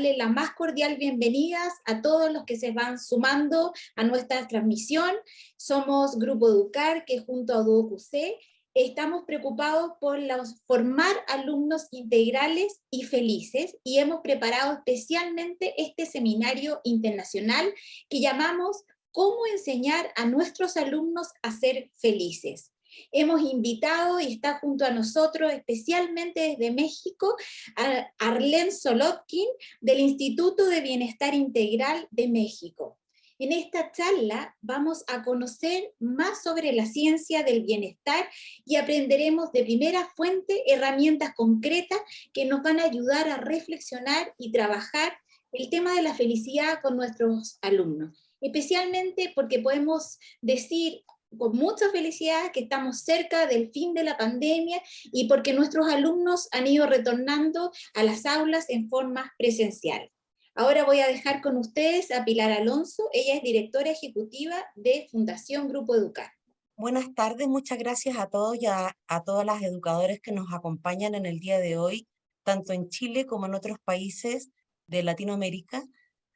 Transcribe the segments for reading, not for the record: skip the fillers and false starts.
darle la más cordial bienvenida a todos los que se van sumando a nuestra transmisión. Somos Grupo Educar, que junto a DuoQC estamos preocupados por formar alumnos integrales y felices, y hemos preparado especialmente este seminario internacional que llamamos ¿Cómo enseñar a nuestros alumnos a ser felices? Hemos invitado, y está junto a nosotros, especialmente desde México, a Arlene Solotkin, del Instituto de Bienestar Integral de México. En esta charla vamos a conocer más sobre la ciencia del bienestar y aprenderemos de primera fuente herramientas concretas que nos van a ayudar a reflexionar y trabajar el tema de la felicidad con nuestros alumnos. Especialmente porque podemos decir con mucha felicidad que estamos cerca del fin de la pandemia y porque nuestros alumnos han ido retornando a las aulas en forma presencial. Ahora voy a dejar con ustedes a Pilar Alonso, ella es directora ejecutiva de Fundación Grupo Educar. Buenas tardes, muchas gracias a todos y a todas las educadores que nos acompañan en el día de hoy, tanto en Chile como en otros países de Latinoamérica.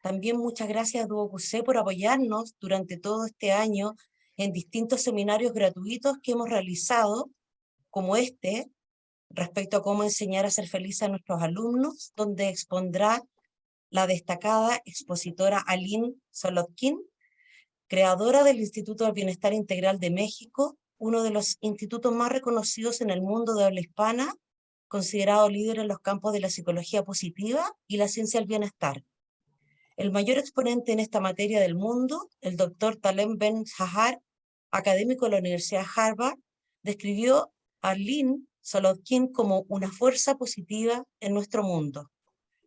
También muchas gracias a DuoQC por apoyarnos durante todo este año en distintos seminarios gratuitos que hemos realizado, como este, respecto a cómo enseñar a ser felices a nuestros alumnos, donde expondrá la destacada expositora Arlene Solotkin, creadora del Instituto del Bienestar Integral de México, uno de los institutos más reconocidos en el mundo de habla hispana, considerado líder en los campos de la psicología positiva y la ciencia del bienestar. El mayor exponente en esta materia del mundo, el doctor Taleb Ben-Shahar, académico de la Universidad de Harvard, describió a Arlene Solotkin como una fuerza positiva en nuestro mundo.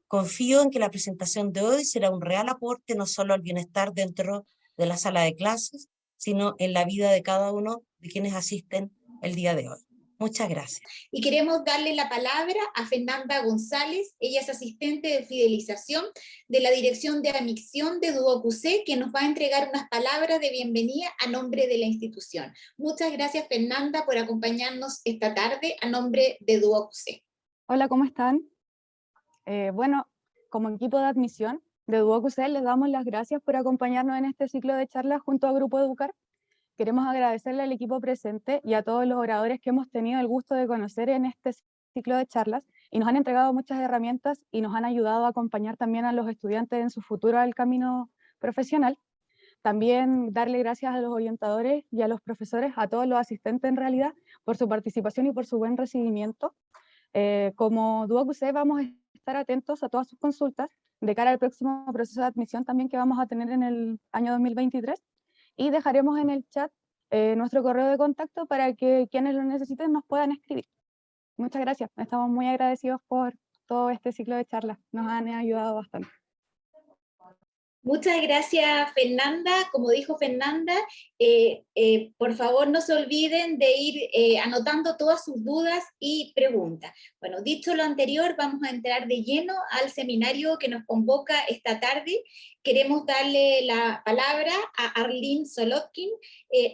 Confío en que la presentación de hoy será un real aporte no solo al bienestar dentro de la sala de clases, sino en la vida de cada uno de quienes asisten el día de hoy. Muchas gracias. Y queremos darle la palabra a Fernanda González, ella es asistente de fidelización de la Dirección de Admisión de DuoQC, que nos va a entregar unas palabras de bienvenida a nombre de la institución. Muchas gracias, Fernanda, por acompañarnos esta tarde a nombre de DuoQC. Hola, ¿cómo están? Bueno, como equipo de admisión de DuoQC les damos las gracias por acompañarnos en este ciclo de charlas junto a Grupo Educar. Queremos agradecerle al equipo presente y a todos los oradores que hemos tenido el gusto de conocer en este ciclo de charlas y nos han entregado muchas herramientas y nos han ayudado a acompañar también a los estudiantes en su futuro al camino profesional. También darle gracias a los orientadores y a los profesores, a todos los asistentes en realidad, por su participación y por su buen recibimiento. Como DuoQC vamos a estar atentos a todas sus consultas de cara al próximo proceso de admisión también que vamos a tener en el año 2023. Y dejaremos en el chat nuestro correo de contacto para que quienes lo necesiten nos puedan escribir. Muchas gracias, estamos muy agradecidos por todo este ciclo de charlas, nos han ayudado bastante. Muchas gracias, Fernanda. Como dijo Fernanda, por favor no se olviden de ir anotando todas sus dudas y preguntas. Bueno, dicho lo anterior, vamos a entrar de lleno al seminario que nos convoca esta tarde. Queremos darle la palabra a Arlene Solotkin,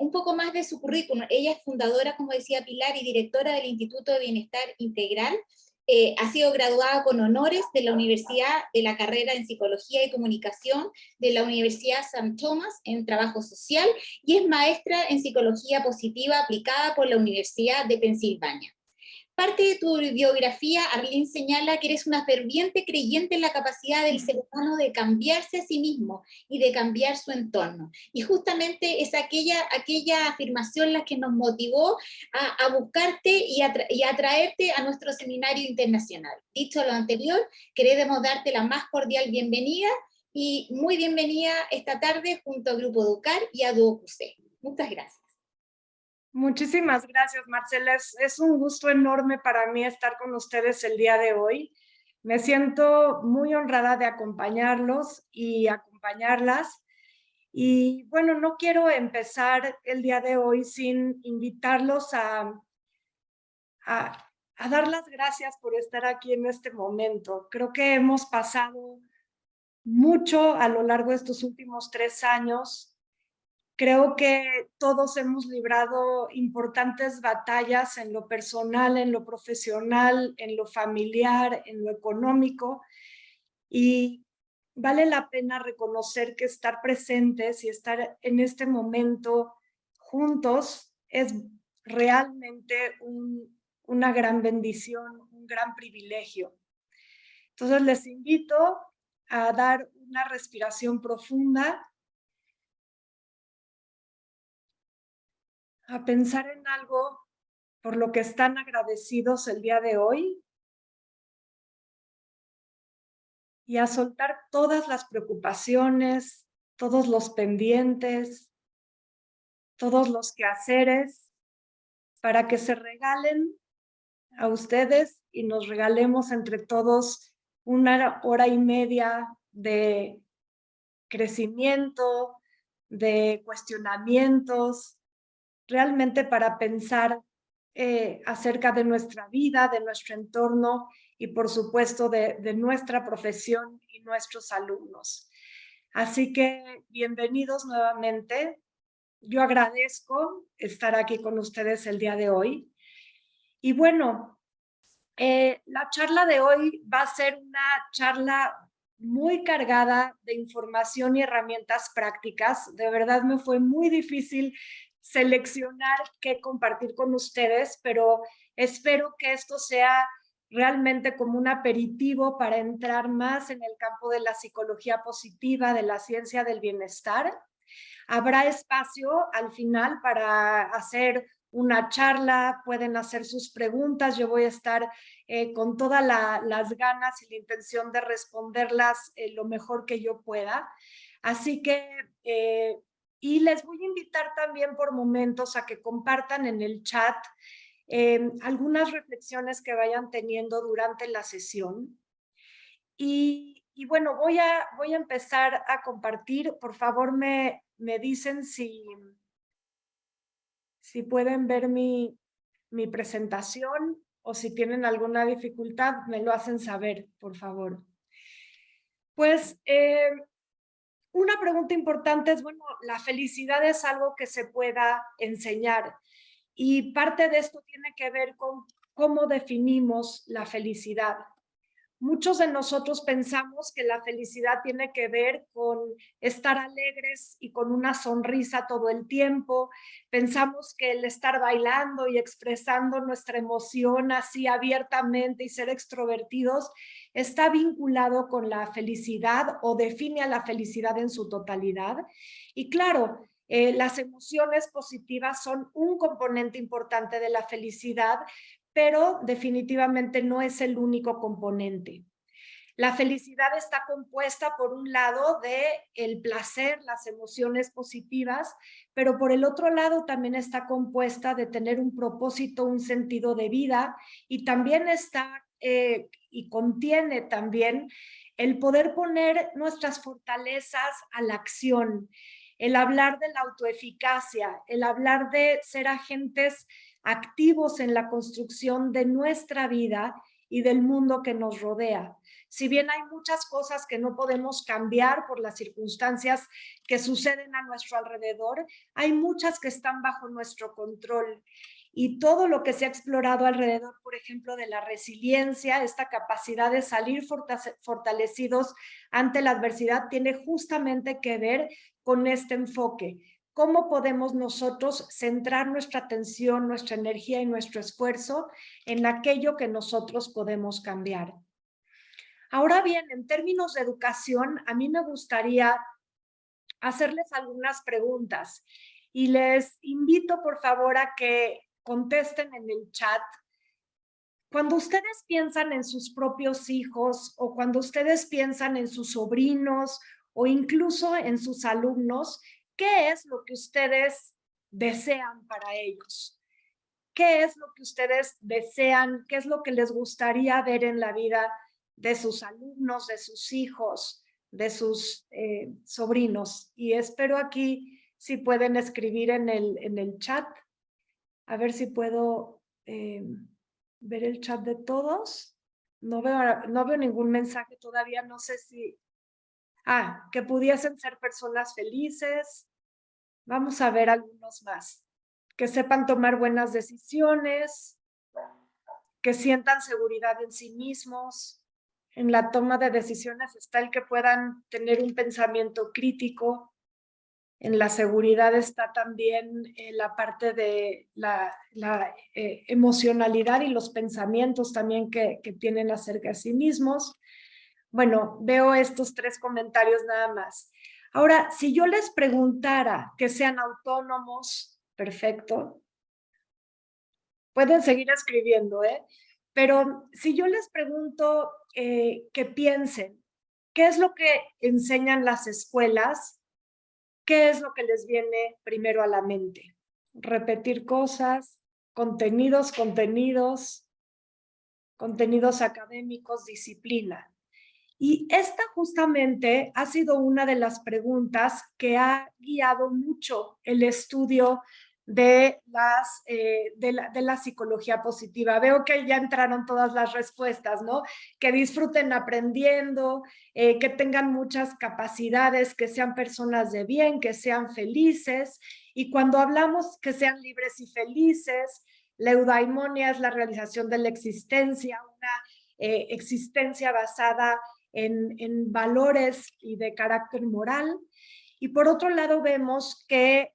un poco más de su currículum. Ella es fundadora, como decía Pilar, y directora del Instituto de Bienestar Integral. Ha sido graduada con honores de la Universidad de la carrera en Psicología y Comunicación de la Universidad St. Thomas en Trabajo Social y es maestra en Psicología Positiva aplicada por la Universidad de Pensilvania. Parte de tu biografía, Arlene señala que eres una ferviente creyente en la capacidad del ser humano de cambiarse a sí mismo y de cambiar su entorno. Y justamente es aquella afirmación la que nos motivó a buscarte y a traerte a nuestro seminario internacional. Dicho lo anterior, queremos darte la más cordial bienvenida y muy bienvenida esta tarde junto a Grupo Educar y a DuoQC. Muchas gracias. Muchísimas gracias, Marcela. Es un gusto enorme para mí estar con ustedes el día de hoy. Me siento muy honrada de acompañarlos y acompañarlas. Y bueno, no quiero empezar el día de hoy sin invitarlos a dar las gracias por estar aquí en este momento. Creo que hemos pasado mucho a lo largo de estos últimos 3 años. Creo que todos hemos librado importantes batallas en lo personal, en lo profesional, en lo familiar, en lo económico. Y vale la pena reconocer que estar presentes y estar en este momento juntos es realmente una gran bendición, un gran privilegio. Entonces les invito a dar una respiración profunda, a pensar en algo por lo que están agradecidos el día de hoy y a soltar todas las preocupaciones, todos los pendientes, todos los quehaceres, para que se regalen a ustedes y nos regalemos entre todos 1 hora y media de crecimiento, de cuestionamientos, realmente para pensar acerca de nuestra vida, de nuestro entorno y por supuesto de nuestra profesión y nuestros alumnos. Así que bienvenidos nuevamente. Yo agradezco estar aquí con ustedes el día de hoy. Y bueno, la charla de hoy va a ser una charla muy cargada de información y herramientas prácticas. De verdad me fue muy difícil seleccionar qué compartir con ustedes, pero espero que esto sea realmente como un aperitivo para entrar más en el campo de la psicología positiva, de la ciencia del bienestar. Habrá espacio al final para hacer una charla, pueden hacer sus preguntas, yo voy a estar con todas las ganas y la intención de responderlas lo mejor que yo pueda. Así que, y les voy a invitar también por momentos a que compartan en el chat algunas reflexiones que vayan teniendo durante la sesión. Y bueno, voy a empezar a compartir. Por favor, me dicen si pueden ver mi presentación o si tienen alguna dificultad, me lo hacen saber, por favor. Pues una pregunta importante es, bueno, la felicidad es algo que se pueda enseñar y parte de esto tiene que ver con cómo definimos la felicidad. Muchos de nosotros pensamos que la felicidad tiene que ver con estar alegres y con una sonrisa todo el tiempo. Pensamos que el estar bailando y expresando nuestra emoción así abiertamente y ser extrovertidos está vinculado con la felicidad o define a la felicidad en su totalidad. Y claro, las emociones positivas son un componente importante de la felicidad, pero definitivamente no es el único componente. La felicidad está compuesta por un lado de el placer, las emociones positivas, pero por el otro lado también está compuesta de tener un propósito, un sentido de vida y también está y contiene también el poder poner nuestras fortalezas a la acción, el hablar de la autoeficacia, el hablar de ser agentes activos en la construcción de nuestra vida y del mundo que nos rodea. Si bien hay muchas cosas que no podemos cambiar por las circunstancias que suceden a nuestro alrededor, hay muchas que están bajo nuestro control. Y todo lo que se ha explorado alrededor, por ejemplo, de la resiliencia, esta capacidad de salir fortalecidos ante la adversidad, tiene justamente que ver con este enfoque. ¿Cómo podemos nosotros centrar nuestra atención, nuestra energía y nuestro esfuerzo en aquello que nosotros podemos cambiar? Ahora bien, en términos de educación, a mí me gustaría hacerles algunas preguntas y les invito por favor a que contesten en el chat. Cuando ustedes piensan en sus propios hijos o cuando ustedes piensan en sus sobrinos o incluso en sus alumnos, ¿qué es lo que ustedes desean para ellos? ¿Qué es lo que ustedes desean? ¿Qué es lo que les gustaría ver en la vida de sus alumnos, de sus hijos, de sus sobrinos? Y espero aquí si pueden escribir en el chat. A ver si puedo ver el chat de todos. No veo ningún mensaje todavía, no sé si... que pudiesen ser personas felices. Vamos a ver algunos más. Que sepan tomar buenas decisiones, que sientan seguridad en sí mismos, en la toma de decisiones está el que puedan tener un pensamiento crítico. En la seguridad está también la parte de la emocionalidad y los pensamientos también que tienen acerca de sí mismos. Bueno, veo estos 3 comentarios nada más. Ahora, si yo les preguntara que sean autónomos, perfecto. Pueden seguir escribiendo, pero si yo les pregunto que piensen, ¿qué es lo que enseñan las escuelas? ¿Qué es lo que les viene primero a la mente? Repetir cosas, contenidos académicos, disciplina. Y esta justamente ha sido una de las preguntas que ha guiado mucho el estudio de la psicología positiva. Veo que ya entraron todas las respuestas, ¿no? Que disfruten aprendiendo, que tengan muchas capacidades, que sean personas de bien, que sean felices. Y cuando hablamos que sean libres y felices, la eudaimonia es la realización de la existencia, una existencia basada en valores y de carácter moral. Y por otro lado vemos que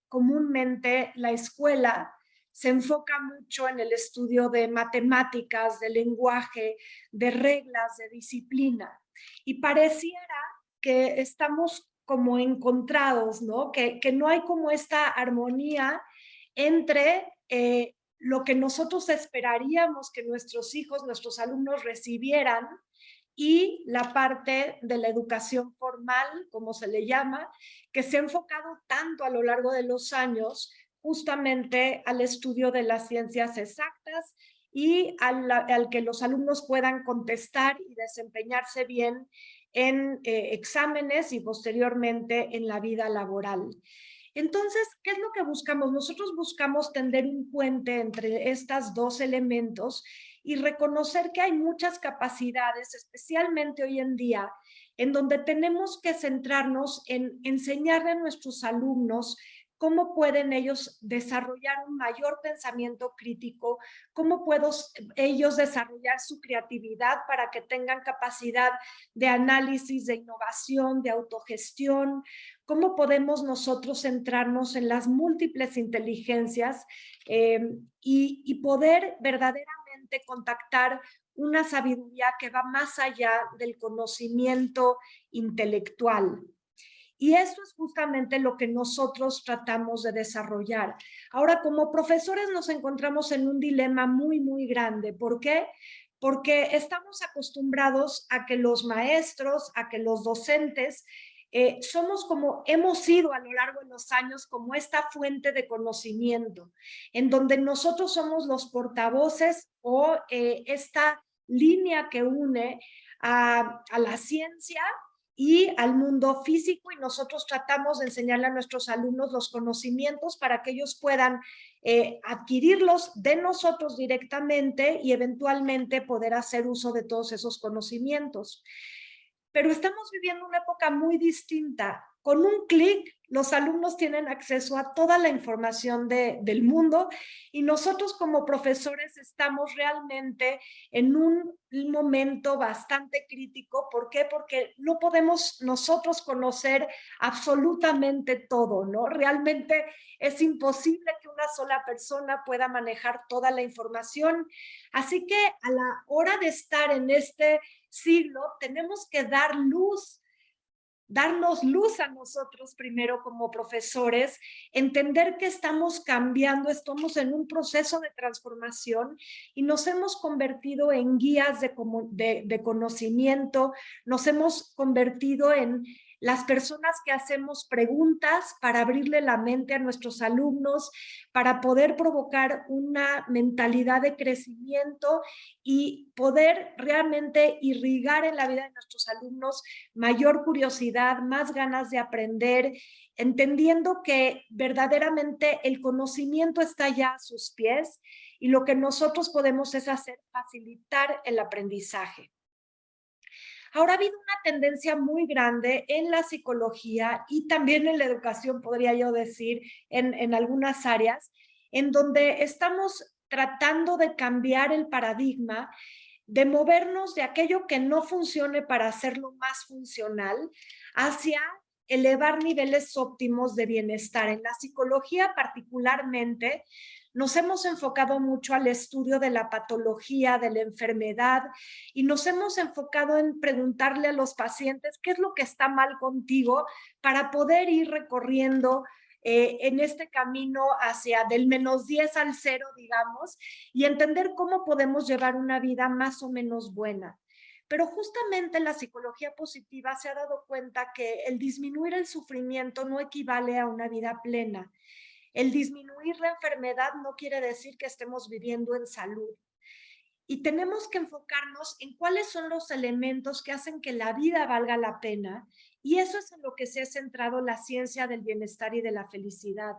comúnmente la escuela se enfoca mucho en el estudio de matemáticas, de lenguaje, de reglas, de disciplina. Y pareciera que estamos como encontrados, ¿no? Que no hay como esta armonía entre lo que nosotros esperaríamos que nuestros hijos, nuestros alumnos recibieran y la parte de la educación formal, como se le llama, que se ha enfocado tanto a lo largo de los años justamente al estudio de las ciencias exactas y al que los alumnos puedan contestar y desempeñarse bien en exámenes y posteriormente en la vida laboral. Entonces, ¿qué es lo que buscamos? Nosotros buscamos tender un puente entre estos 2 elementos y reconocer que hay muchas capacidades, especialmente hoy en día, en donde tenemos que centrarnos en enseñarle a nuestros alumnos cómo pueden ellos desarrollar un mayor pensamiento crítico, cómo pueden ellos desarrollar su creatividad para que tengan capacidad de análisis, de innovación, de autogestión, cómo podemos nosotros centrarnos en las múltiples inteligencias y poder verdaderamente contactar una sabiduría que va más allá del conocimiento intelectual. Y eso es justamente lo que nosotros tratamos de desarrollar. Ahora, como profesores nos encontramos en un dilema muy, muy grande. ¿Por qué? Porque estamos acostumbrados a que los maestros, a que los docentes, somos como hemos sido a lo largo de los años como esta fuente de conocimiento, en donde nosotros somos los portavoces o esta línea que une a la ciencia y al mundo físico, y nosotros tratamos de enseñarle a nuestros alumnos los conocimientos para que ellos puedan adquirirlos de nosotros directamente y eventualmente poder hacer uso de todos esos conocimientos. Pero estamos viviendo una época muy distinta. Con un clic, los alumnos tienen acceso a toda la información del mundo y nosotros como profesores estamos realmente en un momento bastante crítico. ¿Por qué? Porque no podemos nosotros conocer absolutamente todo, ¿no? Realmente es imposible que una sola persona pueda manejar toda la información. Así que a la hora de estar en este siglo, tenemos que darnos luz a nosotros primero como profesores, entender que estamos cambiando, estamos en un proceso de transformación y nos hemos convertido en guías de conocimiento, nos hemos convertido en las personas que hacemos preguntas para abrirle la mente a nuestros alumnos, para poder provocar una mentalidad de crecimiento y poder realmente irrigar en la vida de nuestros alumnos mayor curiosidad, más ganas de aprender, entendiendo que verdaderamente el conocimiento está ya a sus pies y lo que nosotros podemos es hacer facilitar el aprendizaje. Ahora ha habido una tendencia muy grande en la psicología y también en la educación, podría yo decir, en algunas áreas, en donde estamos tratando de cambiar el paradigma de movernos de aquello que no funcione para hacerlo más funcional hacia elevar niveles óptimos de bienestar. En la psicología particularmente nos hemos enfocado mucho al estudio de la patología, de la enfermedad, y nos hemos enfocado en preguntarle a los pacientes qué es lo que está mal contigo para poder ir recorriendo en este camino hacia del -10 al 0, digamos, y entender cómo podemos llevar una vida más o menos buena. Pero justamente la psicología positiva se ha dado cuenta que el disminuir el sufrimiento no equivale a una vida plena. El disminuir la enfermedad no quiere decir que estemos viviendo en salud. Y tenemos que enfocarnos en cuáles son los elementos que hacen que la vida valga la pena. Y eso es en lo que se ha centrado la ciencia del bienestar y de la felicidad.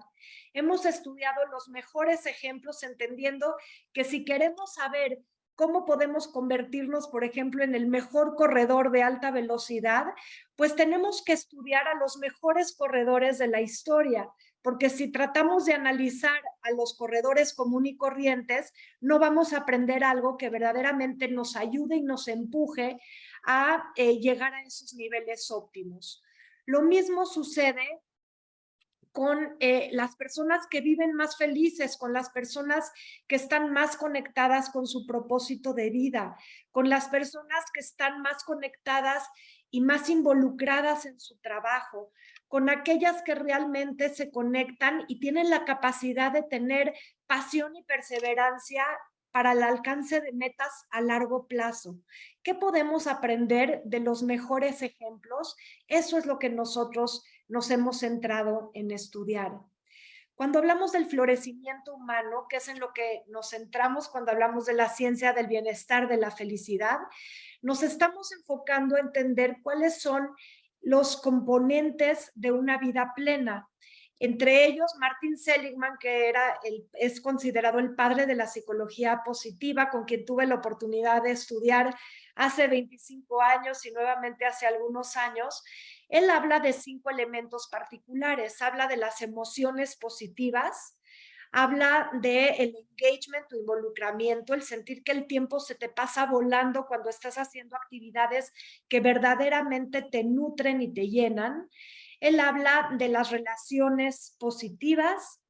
Hemos estudiado los mejores ejemplos, entendiendo que si queremos saber cómo podemos convertirnos, por ejemplo, en el mejor corredor de alta velocidad, pues tenemos que estudiar a los mejores corredores de la historia, porque si tratamos de analizar a los corredores comunes y corrientes, no vamos a aprender algo que verdaderamente nos ayude y nos empuje a llegar a esos niveles óptimos. Lo mismo sucede con las personas que viven más felices, con las personas que están más conectadas con su propósito de vida, con las personas que están más conectadas y más involucradas en su trabajo, con aquellas que realmente se conectan y tienen la capacidad de tener pasión y perseverancia para el alcance de metas a largo plazo. ¿Qué podemos aprender de los mejores ejemplos? Eso es lo que nosotros nos hemos centrado en estudiar. Cuando hablamos del florecimiento humano, que es en lo que nos centramos cuando hablamos de la ciencia del bienestar, de la felicidad, nos estamos enfocando a entender cuáles son los componentes de una vida plena. Entre ellos, Martin Seligman, que es considerado el padre de la psicología positiva, con quien tuve la oportunidad de estudiar hace 25 años y nuevamente hace algunos años. Él habla de 5 elementos particulares, habla de las emociones positivas, habla del engagement, tu involucramiento, el sentir que el tiempo se te pasa volando cuando estás haciendo actividades que verdaderamente te nutren y te llenan. Él habla de las relaciones positivas,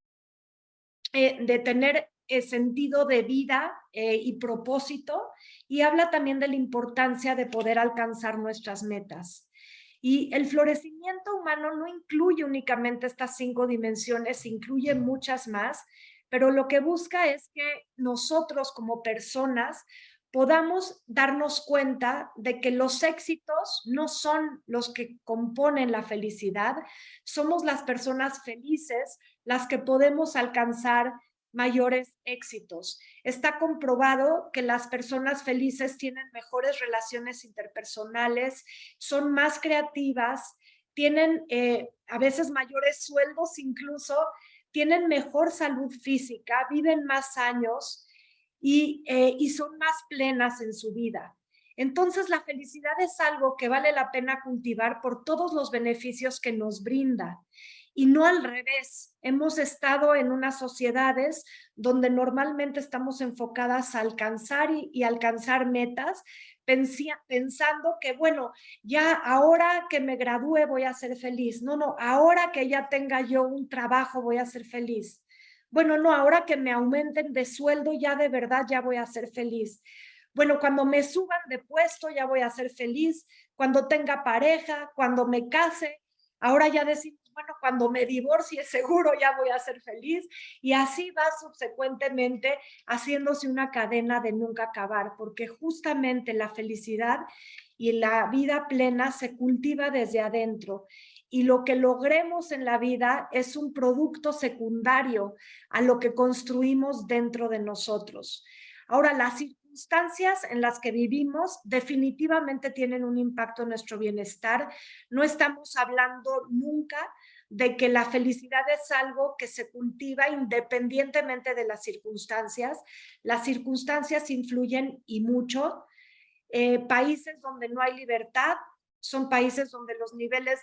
de tener sentido de vida y propósito, y habla también de la importancia de poder alcanzar nuestras metas. Y el florecimiento humano no incluye únicamente estas 5 dimensiones, incluye muchas más, pero lo que busca es que nosotros como personas podamos darnos cuenta de que los éxitos no son los que componen la felicidad, somos las personas felices las que podemos alcanzar mayores éxitos. Está comprobado que las personas felices tienen mejores relaciones interpersonales, son más creativas, tienen a veces mayores sueldos incluso, tienen mejor salud física, viven más años y son más plenas en su vida. Entonces, la felicidad es algo que vale la pena cultivar por todos los beneficios que nos brinda. Y no al revés. Hemos estado en unas sociedades donde normalmente estamos enfocadas a alcanzar y alcanzar metas, pensando que, bueno, ya ahora que me gradúe voy a ser feliz. No, ahora que ya tenga yo un trabajo voy a ser feliz. Bueno, no, ahora que me aumenten de sueldo ya de verdad ya voy a ser feliz. Bueno, cuando me suban de puesto ya voy a ser feliz. Cuando tenga pareja, cuando me case, ahora ya decimos, bueno, cuando me divorcie seguro ya voy a ser feliz, y así va subsecuentemente haciéndose una cadena de nunca acabar, porque justamente la felicidad y la vida plena se cultiva desde adentro, y lo que logremos en la vida es un producto secundario a lo que construimos dentro de nosotros. Ahora, las circunstancias en las que vivimos definitivamente tienen un impacto en nuestro bienestar. No estamos hablando nunca de que la felicidad es algo que se cultiva independientemente de las circunstancias. Las circunstancias influyen y mucho. Países donde no hay libertad son países donde los niveles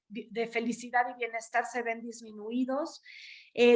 de felicidad y bienestar se ven disminuidos,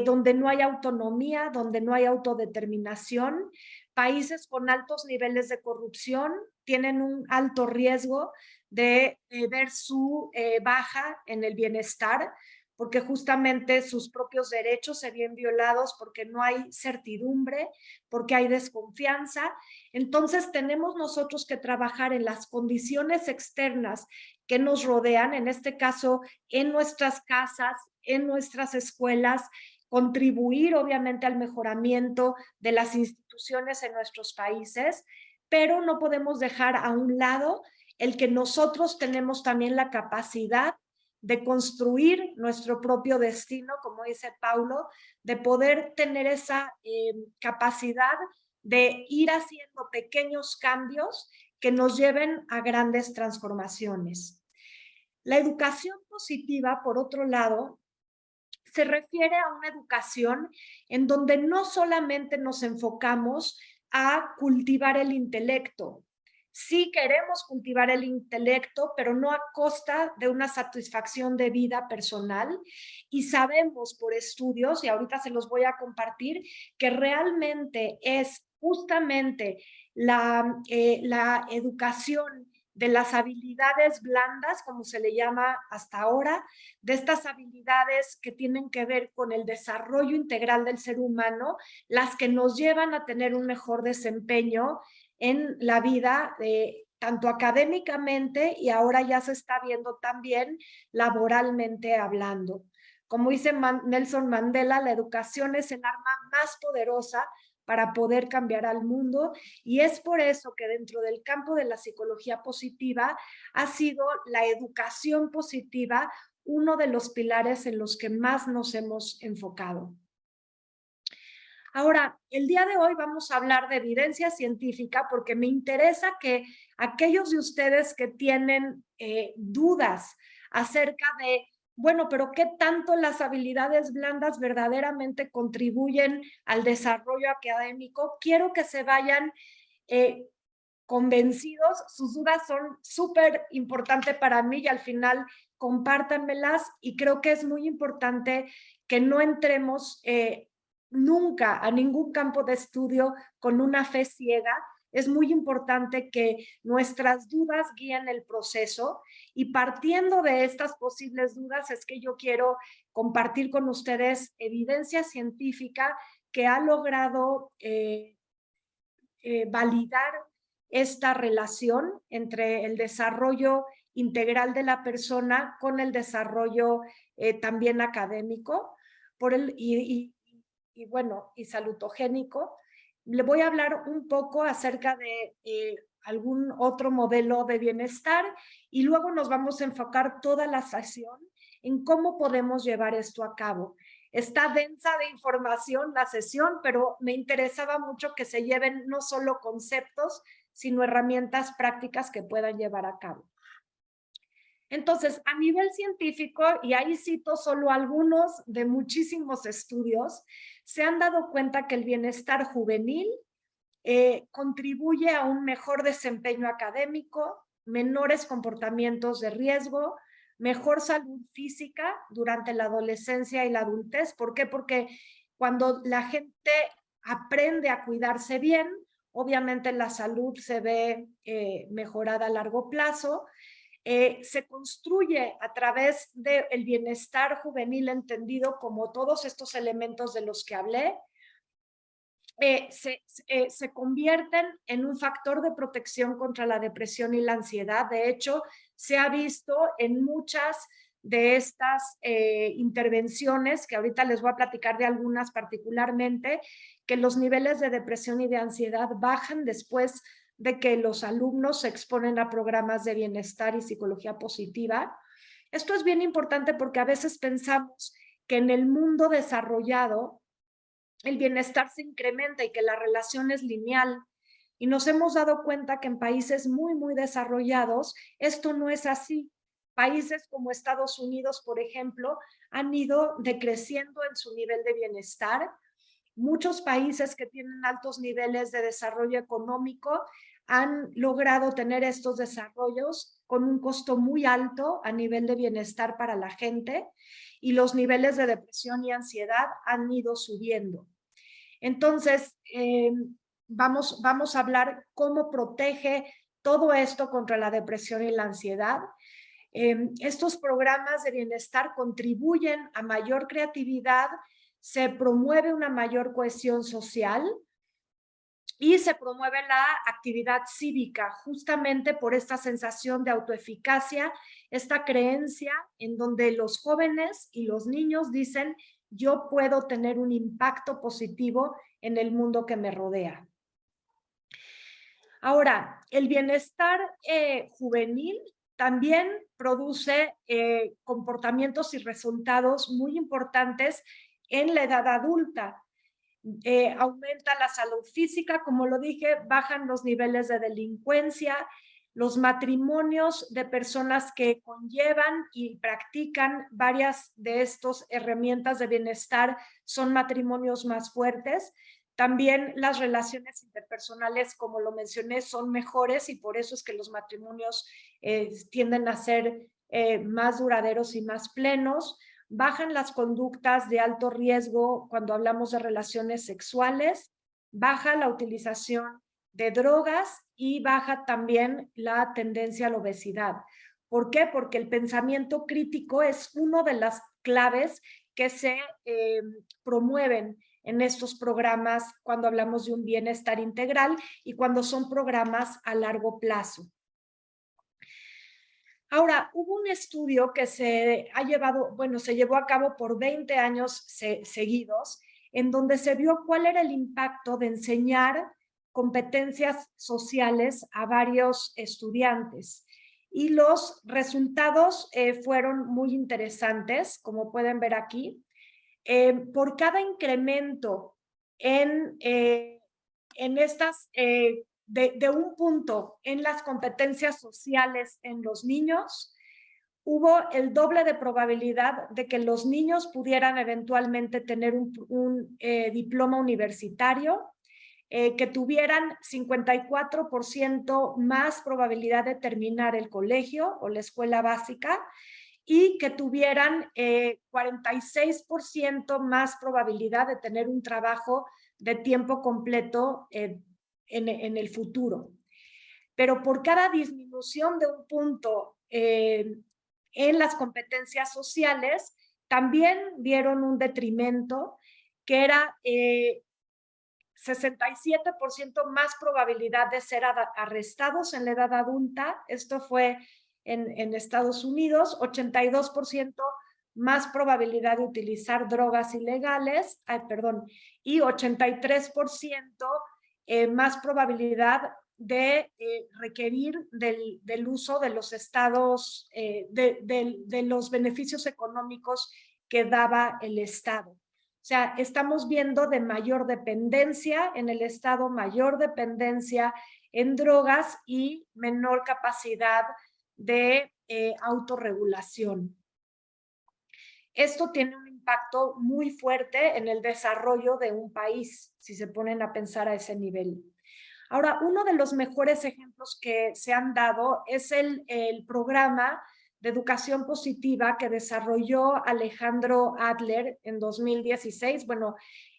donde no hay autonomía, donde no hay autodeterminación. Países con altos niveles de corrupción tienen un alto riesgo de ver su baja en el bienestar, porque justamente sus propios derechos se ven violados porque no hay certidumbre, porque hay desconfianza. Entonces tenemos nosotros que trabajar en las condiciones externas que nos rodean, en este caso en nuestras casas, en nuestras escuelas, contribuir obviamente al mejoramiento de las instituciones en nuestros países, pero no podemos dejar a un lado el que nosotros tenemos también la capacidad de construir nuestro propio destino, como dice Paulo, de poder tener esa capacidad de ir haciendo pequeños cambios que nos lleven a grandes transformaciones. La educación positiva, por otro lado, se refiere a una educación en donde no solamente nos enfocamos a cultivar el intelecto. Sí queremos cultivar el intelecto, pero no a costa de una satisfacción de vida personal. Y sabemos por estudios, y ahorita se los voy a compartir, que realmente es justamente la educación de las habilidades blandas, como se le llama hasta ahora, de estas habilidades que tienen que ver con el desarrollo integral del ser humano, las que nos llevan a tener un mejor desempeño en la vida, tanto académicamente y ahora ya se está viendo también laboralmente hablando. Como dice Nelson Mandela, la educación es el arma más poderosa para poder cambiar al mundo, y es por eso que dentro del campo de la psicología positiva ha sido la educación positiva uno de los pilares en los que más nos hemos enfocado. Ahora, el día de hoy vamos a hablar de evidencia científica porque me interesa que aquellos de ustedes que tienen dudas acerca de, bueno, pero ¿qué tanto las habilidades blandas verdaderamente contribuyen al desarrollo académico? Quiero que se vayan convencidos. Sus dudas son súper importantes para mí y al final compártanmelas, y creo que es muy importante que no entremos nunca a ningún campo de estudio con una fe ciega. Es muy importante que nuestras dudas guíen el proceso, y partiendo de estas posibles dudas es que yo quiero compartir con ustedes evidencia científica que ha logrado validar esta relación entre el desarrollo integral de la persona con el desarrollo también académico y salutogénico. Le voy a hablar un poco acerca de algún otro modelo de bienestar y luego nos vamos a enfocar toda la sesión en cómo podemos llevar esto a cabo. Está densa de información la sesión, pero me interesaba mucho que se lleven no solo conceptos, sino herramientas prácticas que puedan llevar a cabo. Entonces, a nivel científico, y ahí cito solo algunos de muchísimos estudios, se han dado cuenta que el bienestar juvenil contribuye a un mejor desempeño académico, menores comportamientos de riesgo, mejor salud física durante la adolescencia y la adultez. ¿Por qué? Porque cuando la gente aprende a cuidarse bien, obviamente la salud se ve mejorada a largo plazo. Se construye a través del bienestar juvenil entendido como todos estos elementos de los que hablé. Se convierten en un factor de protección contra la depresión y la ansiedad. De hecho, se ha visto en muchas de estas intervenciones, que ahorita les voy a platicar de algunas particularmente, que los niveles de depresión y de ansiedad bajan después de que los alumnos se exponen a programas de bienestar y psicología positiva. Esto es bien importante porque a veces pensamos que en el mundo desarrollado el bienestar se incrementa y que la relación es lineal. Y nos hemos dado cuenta que en países muy, muy desarrollados esto no es así. Países como Estados Unidos, por ejemplo, han ido decreciendo en su nivel de bienestar. Muchos países que tienen altos niveles de desarrollo económico han logrado tener estos desarrollos con un costo muy alto a nivel de bienestar para la gente, y los niveles de depresión y ansiedad han ido subiendo. Entonces, vamos a hablar cómo protege todo esto contra la depresión y la ansiedad. Estos programas de bienestar contribuyen a mayor creatividad, se promueve una mayor cohesión social y se promueve la actividad cívica, justamente por esta sensación de autoeficacia, esta creencia en donde los jóvenes y los niños dicen: yo puedo tener un impacto positivo en el mundo que me rodea. Ahora, el bienestar juvenil también produce comportamientos y resultados muy importantes en la edad adulta. Aumenta la salud física, como lo dije, bajan los niveles de delincuencia, los matrimonios de personas que conllevan y practican varias de estas herramientas de bienestar son matrimonios más fuertes. También las relaciones interpersonales, como lo mencioné, son mejores y por eso es que los matrimonios tienden a ser más duraderos y más plenos. Bajan las conductas de alto riesgo cuando hablamos de relaciones sexuales, baja la utilización de drogas y baja también la tendencia a la obesidad. ¿Por qué? Porque el pensamiento crítico es una de las claves que se promueven en estos programas cuando hablamos de un bienestar integral y cuando son programas a largo plazo. Ahora, hubo un estudio que se llevó a cabo por 20 años seguidos, en donde se vio cuál era el impacto de enseñar competencias sociales a varios estudiantes. Y los resultados fueron muy interesantes, como pueden ver aquí. Por cada incremento en estas de un punto en las competencias sociales en los niños, hubo el doble de probabilidad de que los niños pudieran eventualmente tener un diploma universitario, que tuvieran 54% más probabilidad de terminar el colegio o la escuela básica y que tuvieran 46% más probabilidad de tener un trabajo de tiempo completo en el futuro. Pero por cada disminución de un punto en las competencias sociales, también vieron un detrimento que era 67% más probabilidad de ser arrestados en la edad adulta. Esto fue en Estados Unidos, 82% más probabilidad de utilizar drogas ilegales, y 83% más probabilidad de requerir del uso de los estados, de los beneficios económicos que daba el Estado. O sea, estamos viendo de mayor dependencia en el Estado, mayor dependencia en drogas y menor capacidad de autorregulación. Esto tiene un impacto muy fuerte en el desarrollo de un país, si se ponen a pensar a ese nivel. Ahora, uno de los mejores ejemplos que se han dado es el programa de educación positiva que desarrolló Alejandro Adler en 2016,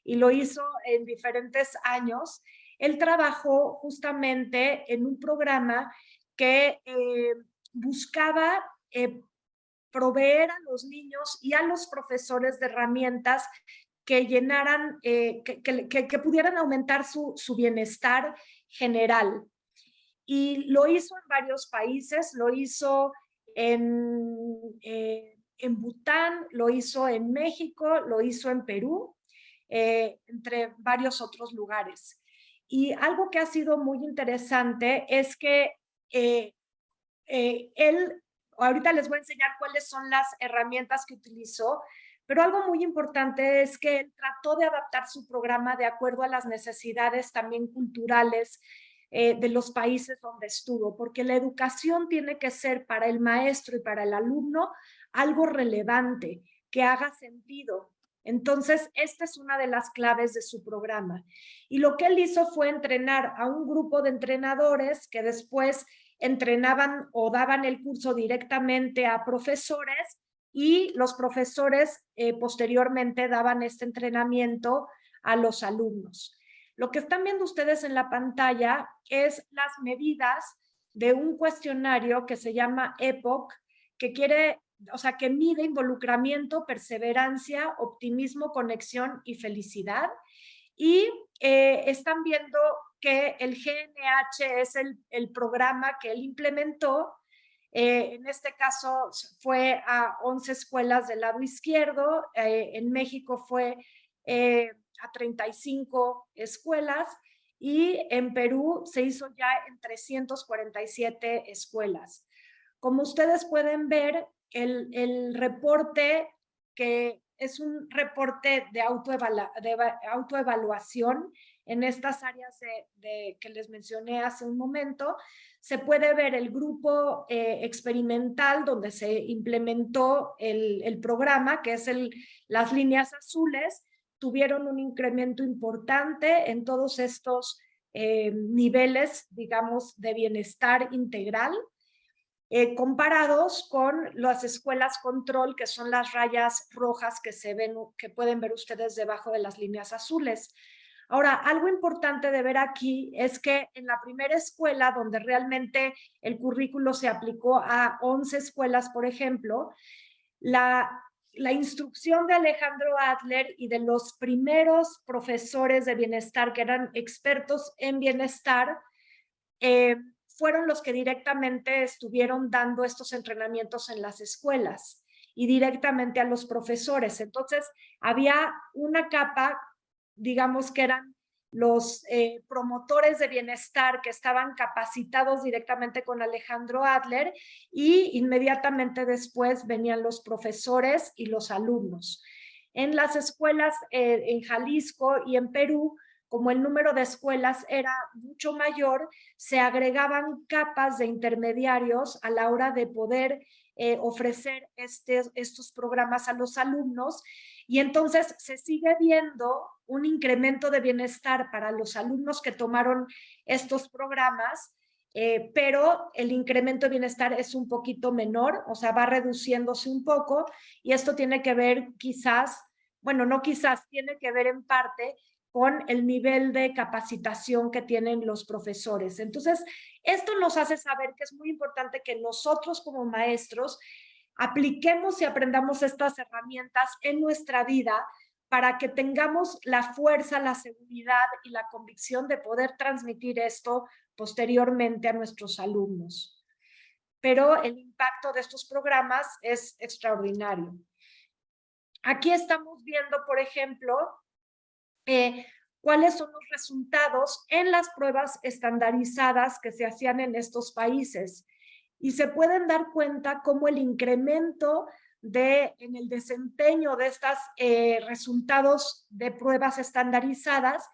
y lo hizo en diferentes años. Él trabajó justamente en un programa que buscaba proveer a los niños y a los profesores de herramientas que llenaran, que pudieran aumentar su bienestar general. Y lo hizo en varios países, lo hizo en Bután, lo hizo en México, lo hizo en Perú, entre varios otros lugares. Y algo que ha sido muy interesante es que él, ahorita les voy a enseñar cuáles son las herramientas que utilizó, pero algo muy importante es que él trató de adaptar su programa de acuerdo a las necesidades también culturales de los países donde estuvo, porque la educación tiene que ser para el maestro y para el alumno algo relevante, que haga sentido. Entonces, esta es una de las claves de su programa. Y lo que él hizo fue entrenar a un grupo de entrenadores que después entrenaban o daban el curso directamente a profesores y los profesores posteriormente daban este entrenamiento a los alumnos. Lo que están viendo ustedes en la pantalla es las medidas de un cuestionario que se llama EPOC, que mide involucramiento, perseverancia, optimismo, conexión y felicidad. Y están viendo que el GNH es el programa que él implementó. En este caso fue a 11 escuelas del lado izquierdo, en México fue a 35 escuelas y en Perú se hizo ya en 347 escuelas. Como ustedes pueden ver, el reporte, que es un reporte de autoevaluación en estas áreas que les mencioné hace un momento, se puede ver el grupo experimental donde se implementó el programa, que es las líneas azules, tuvieron un incremento importante en todos estos niveles, digamos, de bienestar integral, comparados con las escuelas control, que son las rayas rojas que pueden ver ustedes debajo de las líneas azules. Ahora, algo importante de ver aquí es que en la primera escuela, donde realmente el currículo se aplicó a 11 escuelas, por ejemplo, la instrucción de Alejandro Adler y de los primeros profesores de bienestar que eran expertos en bienestar, fueron los que directamente estuvieron dando estos entrenamientos en las escuelas y directamente a los profesores. Entonces, había una capa, digamos que eran los promotores de bienestar que estaban capacitados directamente con Alejandro Adler, y inmediatamente después venían los profesores y los alumnos. En las escuelas en Jalisco y en Perú, como el número de escuelas era mucho mayor, se agregaban capas de intermediarios a la hora de poder ofrecer estos programas a los alumnos, y entonces se sigue viendo un incremento de bienestar para los alumnos que tomaron estos programas, pero el incremento de bienestar es un poquito menor, o sea, va reduciéndose un poco, y esto tiene que ver quizás, bueno, no quizás, tiene que ver en parte con el nivel de capacitación que tienen los profesores. Entonces, esto nos hace saber que es muy importante que nosotros como maestros apliquemos y aprendamos estas herramientas en nuestra vida para que tengamos la fuerza, la seguridad y la convicción de poder transmitir esto posteriormente a nuestros alumnos. Pero el impacto de estos programas es extraordinario. Aquí estamos viendo, por ejemplo, cuáles son los resultados en las pruebas estandarizadas que se hacían en estos países. Y se pueden dar cuenta cómo el incremento en el desempeño de estos resultados de pruebas estandarizadas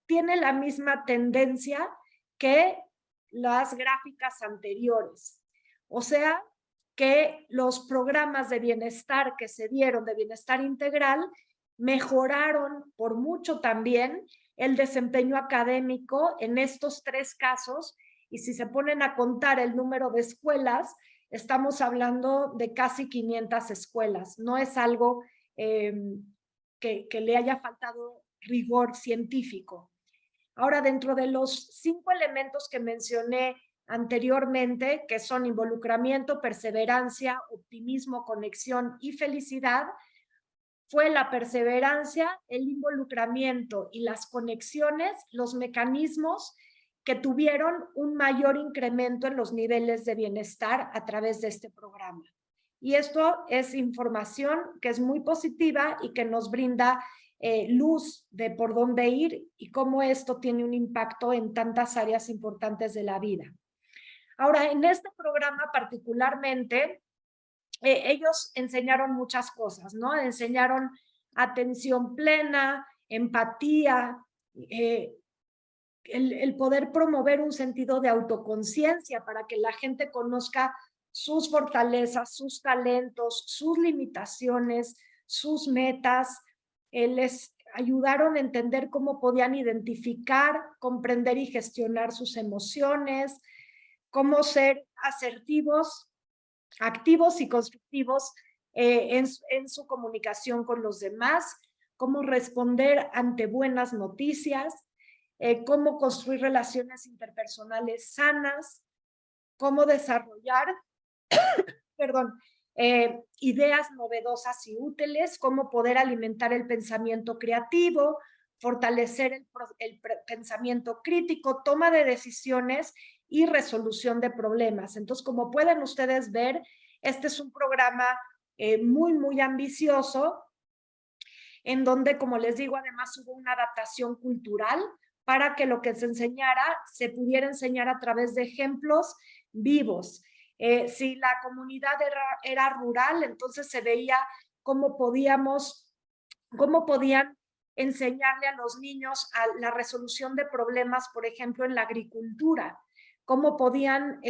tiene la misma tendencia que las gráficas anteriores. O sea, que los programas de bienestar que se dieron, de bienestar integral, mejoraron por mucho también el desempeño académico en estos tres casos, y si se ponen a contar el número de escuelas, estamos hablando de casi 500 escuelas. No es algo que le haya faltado rigor científico. Ahora, dentro de los 5 elementos que mencioné anteriormente, que son involucramiento, perseverancia, optimismo, conexión y felicidad, fue la perseverancia, el involucramiento y las conexiones, los mecanismos que tuvieron un mayor incremento en los niveles de bienestar a través de este programa. Y esto es información que es muy positiva y que nos brinda luz de por dónde ir y cómo esto tiene un impacto en tantas áreas importantes de la vida. Ahora, en este programa particularmente, ellos enseñaron muchas cosas, ¿no? Enseñaron atención plena, empatía, el poder promover un sentido de autoconciencia para que la gente conozca sus fortalezas, sus talentos, sus limitaciones, sus metas. Les ayudaron a entender cómo podían identificar, comprender y gestionar sus emociones, cómo ser asertivos, activos y constructivos en su comunicación con los demás, cómo responder ante buenas noticias, cómo construir relaciones interpersonales sanas, cómo desarrollar, perdón, ideas novedosas y útiles, cómo poder alimentar el pensamiento creativo, fortalecer el pensamiento crítico, toma de decisiones y resolución de problemas. Entonces, como pueden ustedes ver, este es un programa muy, muy ambicioso, en donde, como les digo, además hubo una adaptación cultural para que lo que se enseñara se pudiera enseñar a través de ejemplos vivos. Si la comunidad era rural, entonces se veía cómo podían enseñarle a los niños a la resolución de problemas, por ejemplo, en la agricultura, cómo podían,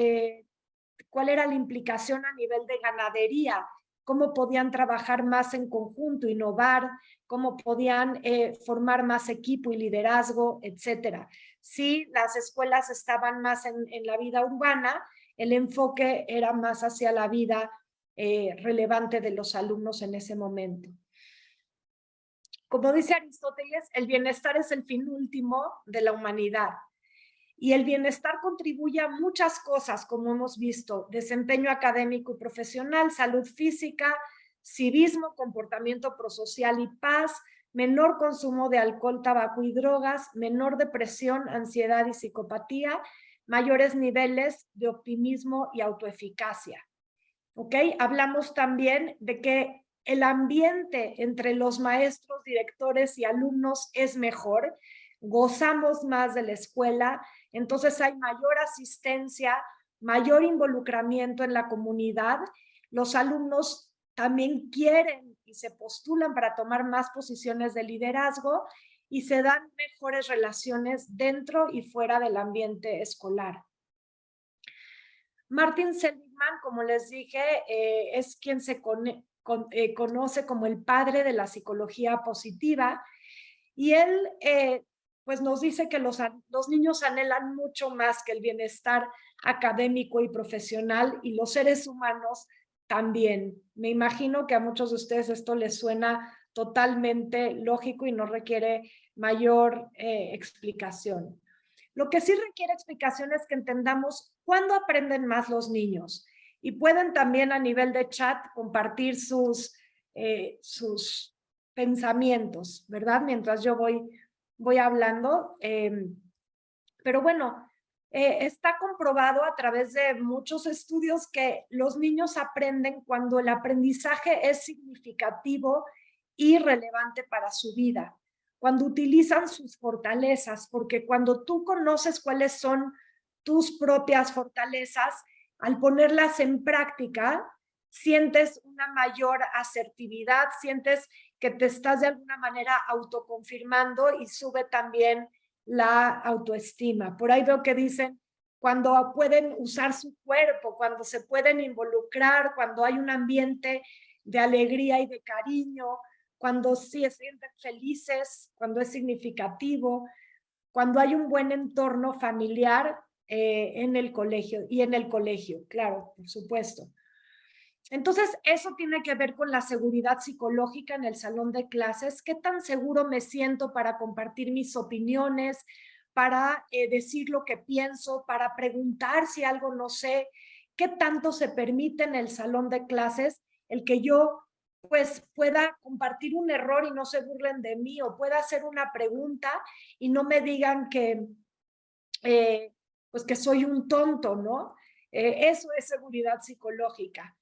cuál era la implicación a nivel de ganadería, cómo podían trabajar más en conjunto, innovar, cómo podían formar más equipo y liderazgo, etcétera. Si las escuelas estaban más en la vida urbana, el enfoque era más hacia la vida relevante de los alumnos en ese momento. Como dice Aristóteles, el bienestar es el fin último de la humanidad. Y el bienestar contribuye a muchas cosas, como hemos visto: desempeño académico y profesional, salud física, civismo, comportamiento prosocial y paz, menor consumo de alcohol, tabaco y drogas, menor depresión, ansiedad y psicopatía, mayores niveles de optimismo y autoeficacia. ¿Ok? Hablamos también de que el ambiente entre los maestros, directores y alumnos es mejor, gozamos más de la escuela, entonces hay mayor asistencia, mayor involucramiento en la comunidad, los alumnos también quieren y se postulan para tomar más posiciones de liderazgo y se dan mejores relaciones dentro y fuera del ambiente escolar. Martin Seligman, como les dije, es quien se conoce como el padre de la psicología positiva, y él pues nos dice que los niños anhelan mucho más que el bienestar académico y profesional, y los seres humanos también. Me imagino que a muchos de ustedes esto les suena totalmente lógico y no requiere mayor explicación. Lo que sí requiere explicación es que entendamos cuándo aprenden más los niños, y pueden también a nivel de chat compartir sus pensamientos, ¿verdad? Mientras yo voy hablando. Pero bueno, está comprobado a través de muchos estudios que los niños aprenden cuando el aprendizaje es significativo y relevante para su vida, cuando utilizan sus fortalezas, porque cuando tú conoces cuáles son tus propias fortalezas, al ponerlas en práctica, sientes una mayor asertividad, sientes que te estás de alguna manera autoconfirmando, y sube también la autoestima. Por ahí veo que dicen cuando pueden usar su cuerpo, cuando se pueden involucrar, cuando hay un ambiente de alegría y de cariño, cuando sí se sienten felices, cuando es significativo, cuando hay un buen entorno familiar en el colegio, claro, por supuesto. Entonces, eso tiene que ver con la seguridad psicológica en el salón de clases. ¿Qué tan seguro me siento para compartir mis opiniones, para decir lo que pienso, para preguntar si algo no sé? ¿Qué tanto se permite en el salón de clases el que yo pues pueda compartir un error y no se burlen de mí, o pueda hacer una pregunta y no me digan que pues que soy un tonto, ¿no? Eso es seguridad psicológica.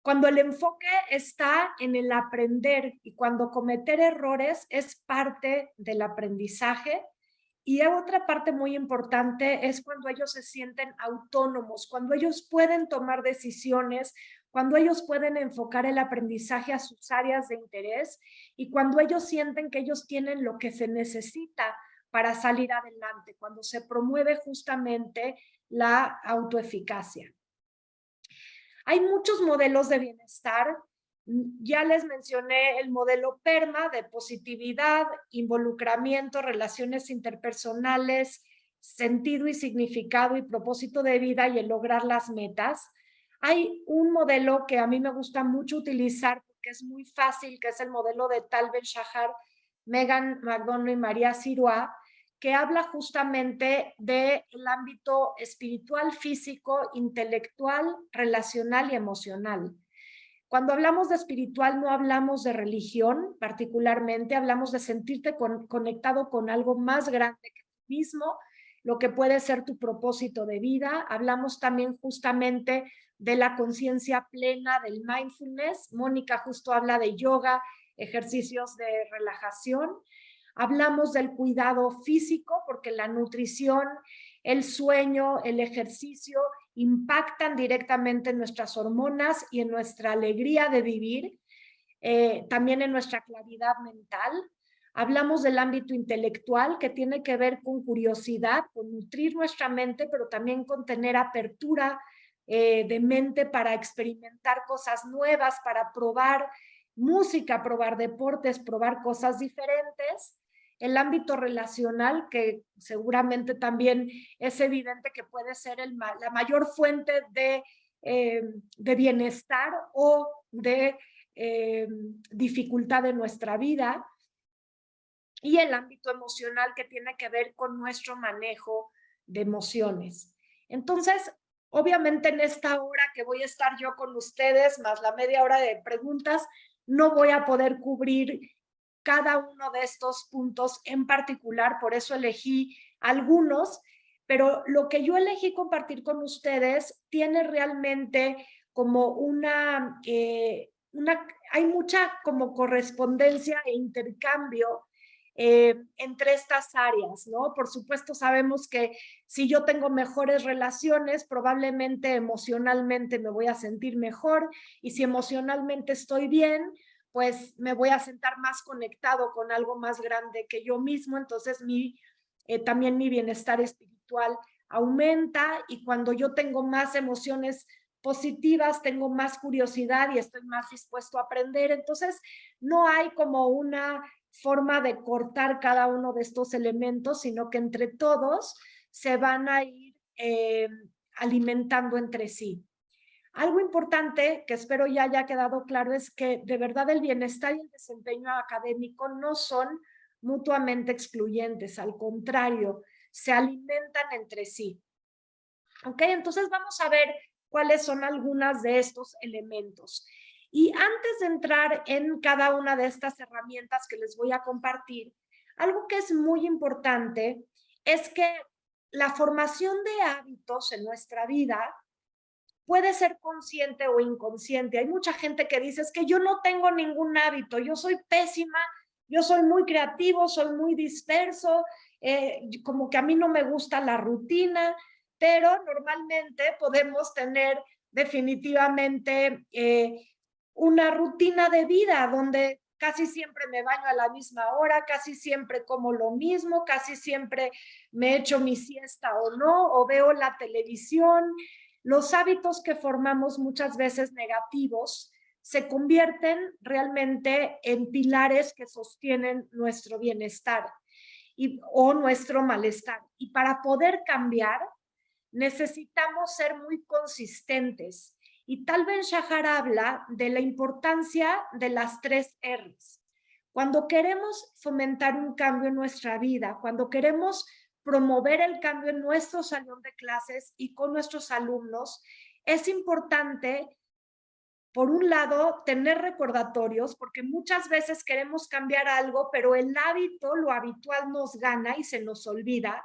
Cuando el enfoque está en el aprender y cuando cometer errores es parte del aprendizaje. Y otra parte muy importante es cuando ellos se sienten autónomos, cuando ellos pueden tomar decisiones, cuando ellos pueden enfocar el aprendizaje a sus áreas de interés, y cuando ellos sienten que ellos tienen lo que se necesita para salir adelante, cuando se promueve justamente la autoeficacia. Hay muchos modelos de bienestar. Ya les mencioné el modelo PERMA de positividad, involucramiento, relaciones interpersonales, sentido y significado y propósito de vida y el lograr las metas. Hay un modelo que a mí me gusta mucho utilizar porque es muy fácil, que es el modelo de Tal Ben Shahar, Megan McDonough y María Sirois, que habla justamente del ámbito espiritual, físico, intelectual, relacional y emocional. Cuando hablamos de espiritual no hablamos de religión particularmente, hablamos de sentirte conectado con algo más grande que tú mismo, lo que puede ser tu propósito de vida. Hablamos también justamente de la conciencia plena, del mindfulness. Mónica justo habla de yoga, ejercicios de relajación. Hablamos del cuidado físico, porque la nutrición, el sueño, el ejercicio impactan directamente en nuestras hormonas y en nuestra alegría de vivir, también en nuestra claridad mental. Hablamos del ámbito intelectual, que tiene que ver con curiosidad, con nutrir nuestra mente, pero también con tener apertura de mente para experimentar cosas nuevas, para probar música, probar deportes, probar cosas diferentes. El ámbito relacional, que seguramente también es evidente que puede ser la mayor fuente de bienestar o de dificultad en nuestra vida. Y el ámbito emocional, que tiene que ver con nuestro manejo de emociones. Entonces, obviamente en esta hora que voy a estar yo con ustedes, más la media hora de preguntas, no voy a poder cubrir cada uno de estos puntos en particular, por eso elegí algunos, pero lo que yo elegí compartir con ustedes tiene realmente como hay mucha como correspondencia e intercambio entre estas áreas, ¿no? Por supuesto, sabemos que si yo tengo mejores relaciones, probablemente emocionalmente me voy a sentir mejor, y si emocionalmente estoy bien, pues me voy a sentir más conectado con algo más grande que yo mismo, entonces también mi bienestar espiritual aumenta, y cuando yo tengo más emociones positivas, tengo más curiosidad y estoy más dispuesto a aprender. Entonces, no hay como una forma de cortar cada uno de estos elementos, sino que entre todos se van a ir alimentando entre sí. Algo importante que espero ya haya quedado claro es que de verdad el bienestar y el desempeño académico no son mutuamente excluyentes, al contrario, se alimentan entre sí. ¿Ok? Entonces vamos a ver cuáles son algunas de estos elementos. Y antes de entrar en cada una de estas herramientas que les voy a compartir, algo que es muy importante es que la formación de hábitos en nuestra vida puede ser consciente o inconsciente. Hay mucha gente que dice, es que yo no tengo ningún hábito, yo soy pésima, yo soy muy creativo, soy muy disperso, como que a mí no me gusta la rutina, pero normalmente podemos tener definitivamente una rutina de vida donde casi siempre me baño a la misma hora, casi siempre como lo mismo, casi siempre me echo mi siesta o no, o veo la televisión. Los hábitos que formamos muchas veces negativos se convierten realmente en pilares que sostienen nuestro bienestar o nuestro malestar. Y para poder cambiar, necesitamos ser muy consistentes. Y Tal Ben-Shahar habla de la importancia de las 3 R's. Cuando queremos fomentar un cambio en nuestra vida, cuando queremos promover el cambio en nuestro salón de clases y con nuestros alumnos, es importante, por un lado, tener recordatorios, porque muchas veces queremos cambiar algo, pero el hábito, lo habitual nos gana y se nos olvida.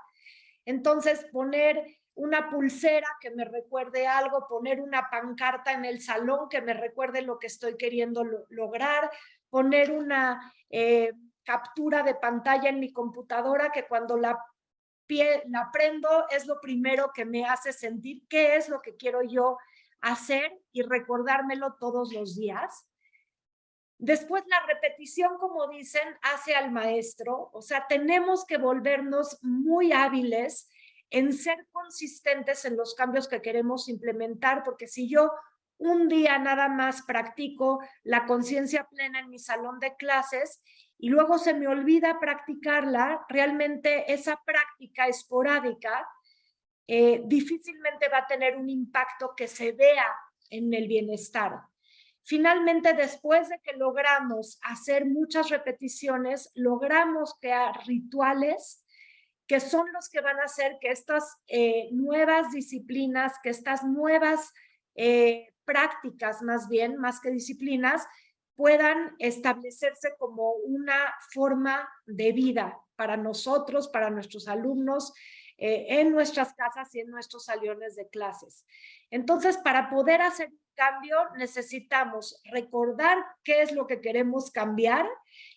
Entonces, poner una pulsera que me recuerde algo, poner una pancarta en el salón que me recuerde lo que estoy queriendo lograr, poner una captura de pantalla en mi computadora que cuando la prendo es lo primero que me hace sentir qué es lo que quiero yo hacer y recordármelo todos los días. Después la repetición, como dicen, hace al maestro, o sea, tenemos que volvernos muy hábiles en ser consistentes en los cambios que queremos implementar, porque si yo un día nada más practico la conciencia plena en mi salón de clases y luego se me olvida practicarla, realmente esa práctica esporádica difícilmente va a tener un impacto que se vea en el bienestar. Finalmente, después de que logramos hacer muchas repeticiones, logramos crear rituales que son los que van a hacer que estas nuevas disciplinas, que estas nuevas prácticas más bien, más que disciplinas, puedan establecerse como una forma de vida para nosotros, para nuestros alumnos, en nuestras casas y en nuestros salones de clases. Entonces, para poder hacer un cambio, necesitamos recordar qué es lo que queremos cambiar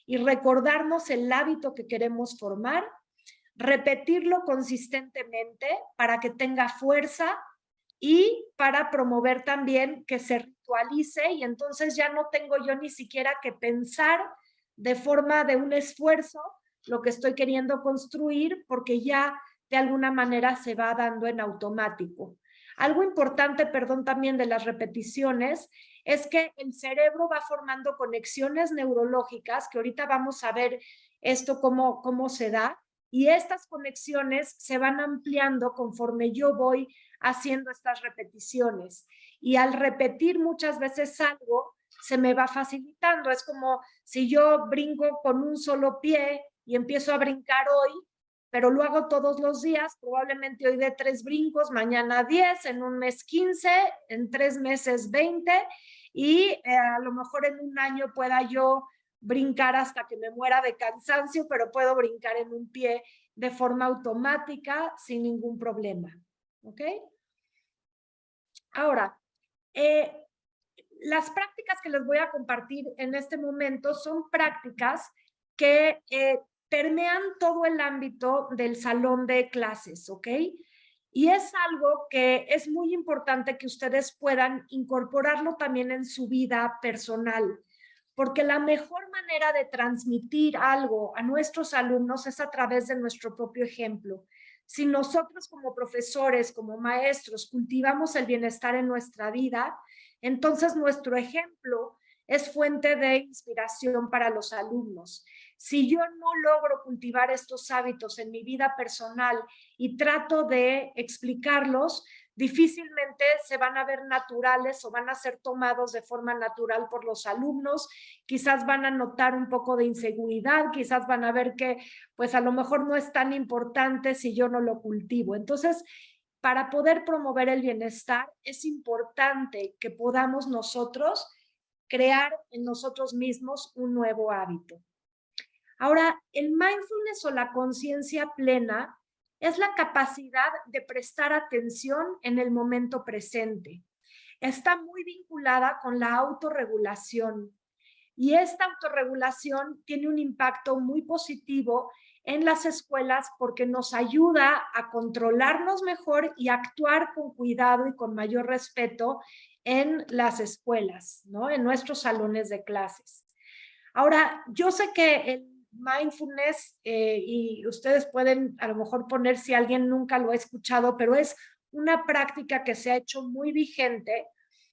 y recordarnos el hábito que queremos formar, repetirlo consistentemente para que tenga fuerza y para promover también que se ritualice, y entonces ya no tengo yo ni siquiera que pensar de forma de un esfuerzo lo que estoy queriendo construir, porque ya de alguna manera se va dando en automático. Algo importante, perdón, también de las repeticiones, es que el cerebro va formando conexiones neurológicas, que ahorita vamos a ver esto cómo se da, y estas conexiones se van ampliando conforme yo voy haciendo estas repeticiones. Y al repetir muchas veces algo, se me va facilitando. Es como si yo brinco con un solo pie y empiezo a brincar hoy, pero lo hago todos los días, probablemente hoy de 3 brincos, mañana 10, en un mes 15, en 3 meses 20, y a lo mejor en un año pueda yo brincar hasta que me muera de cansancio, pero puedo brincar en un pie de forma automática sin ningún problema. ¿Ok? Ahora, las prácticas que les voy a compartir en este momento son prácticas que permean todo el ámbito del salón de clases, ¿ok? Y es algo que es muy importante que ustedes puedan incorporarlo también en su vida personal, porque la mejor manera de transmitir algo a nuestros alumnos es a través de nuestro propio ejemplo. Si nosotros como profesores, como maestros, cultivamos el bienestar en nuestra vida, entonces nuestro ejemplo es fuente de inspiración para los alumnos. Si yo no logro cultivar estos hábitos en mi vida personal y trato de explicarlos, difícilmente se van a ver naturales o van a ser tomados de forma natural por los alumnos. Quizás van a notar un poco de inseguridad, quizás van a ver que pues a lo mejor no es tan importante si yo no lo cultivo. Entonces, para poder promover el bienestar, es importante que podamos nosotros crear en nosotros mismos un nuevo hábito. Ahora, el mindfulness o la conciencia plena es la capacidad de prestar atención en el momento presente. Está muy vinculada con la autorregulación, y esta autorregulación tiene un impacto muy positivo en las escuelas porque nos ayuda a controlarnos mejor y actuar con cuidado y con mayor respeto en las escuelas, ¿no? En nuestros salones de clases. Ahora, yo sé que el mindfulness, y ustedes pueden a lo mejor poner si alguien nunca lo ha escuchado, pero es una práctica que se ha hecho muy vigente.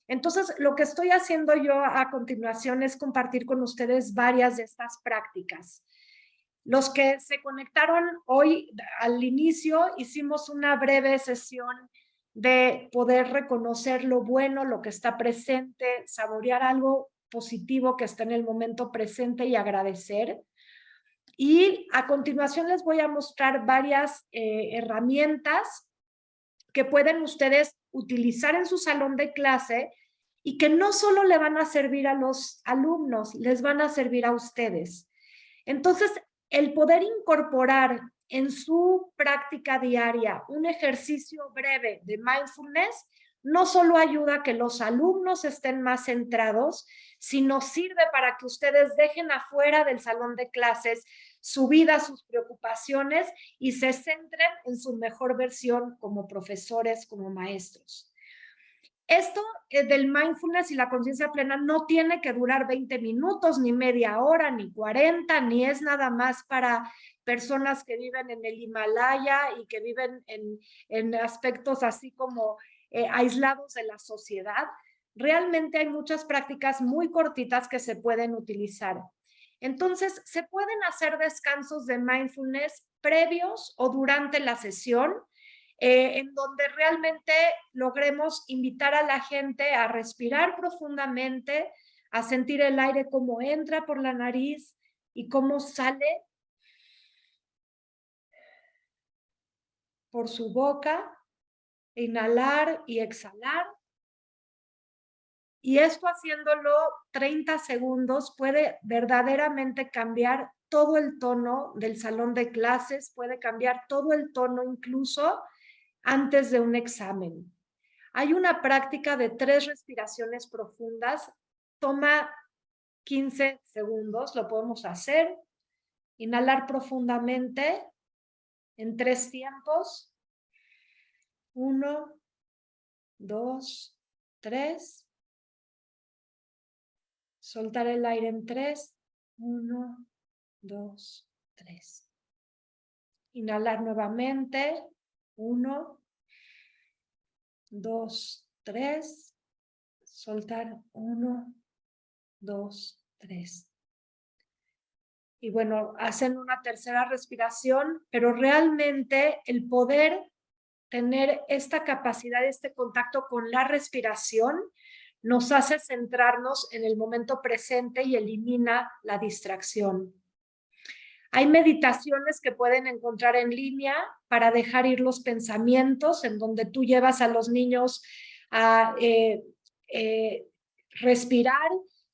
Entonces, lo que estoy haciendo yo a continuación es compartir con ustedes varias de estas prácticas. Los que se conectaron hoy al inicio, hicimos una breve sesión de poder reconocer lo bueno, lo que está presente, saborear algo positivo que está en el momento presente y agradecer. Y a continuación les voy a mostrar varias herramientas que pueden ustedes utilizar en su salón de clase y que no solo le van a servir a los alumnos, les van a servir a ustedes. Entonces, el poder incorporar en su práctica diaria un ejercicio breve de mindfulness no solo ayuda a que los alumnos estén más centrados, sino sirve para que ustedes dejen afuera del salón de clases su vida, sus preocupaciones y se centren en su mejor versión como profesores, como maestros. Esto del mindfulness y la conciencia plena no tiene que durar 20 minutos, ni media hora, ni 40, ni es nada más para personas que viven en el Himalaya y que viven en aspectos así como aislados de la sociedad. Realmente hay muchas prácticas muy cortitas que se pueden utilizar. Entonces, se pueden hacer descansos de mindfulness previos o durante la sesión, en donde realmente logremos invitar a la gente a respirar profundamente, a sentir el aire cómo entra por la nariz y cómo sale. por su boca, inhalar y exhalar. Y esto haciéndolo 30 segundos puede verdaderamente cambiar todo el tono del salón de clases, puede cambiar todo el tono incluso antes de un examen. Hay una práctica de 3 respiraciones profundas, toma 15 segundos, lo podemos hacer. Inhalar profundamente en 3 tiempos. 1, 2, 3. Soltar el aire en 3. 1, 2, 3. Inhalar nuevamente. 1, 2, 3. Soltar 1, 2, 3. Y bueno, hacen una tercera respiración, pero realmente el poder tener esta capacidad, este contacto con la respiración, nos hace centrarnos en el momento presente y elimina la distracción. Hay meditaciones que pueden encontrar en línea para dejar ir los pensamientos, en donde tú llevas a los niños a respirar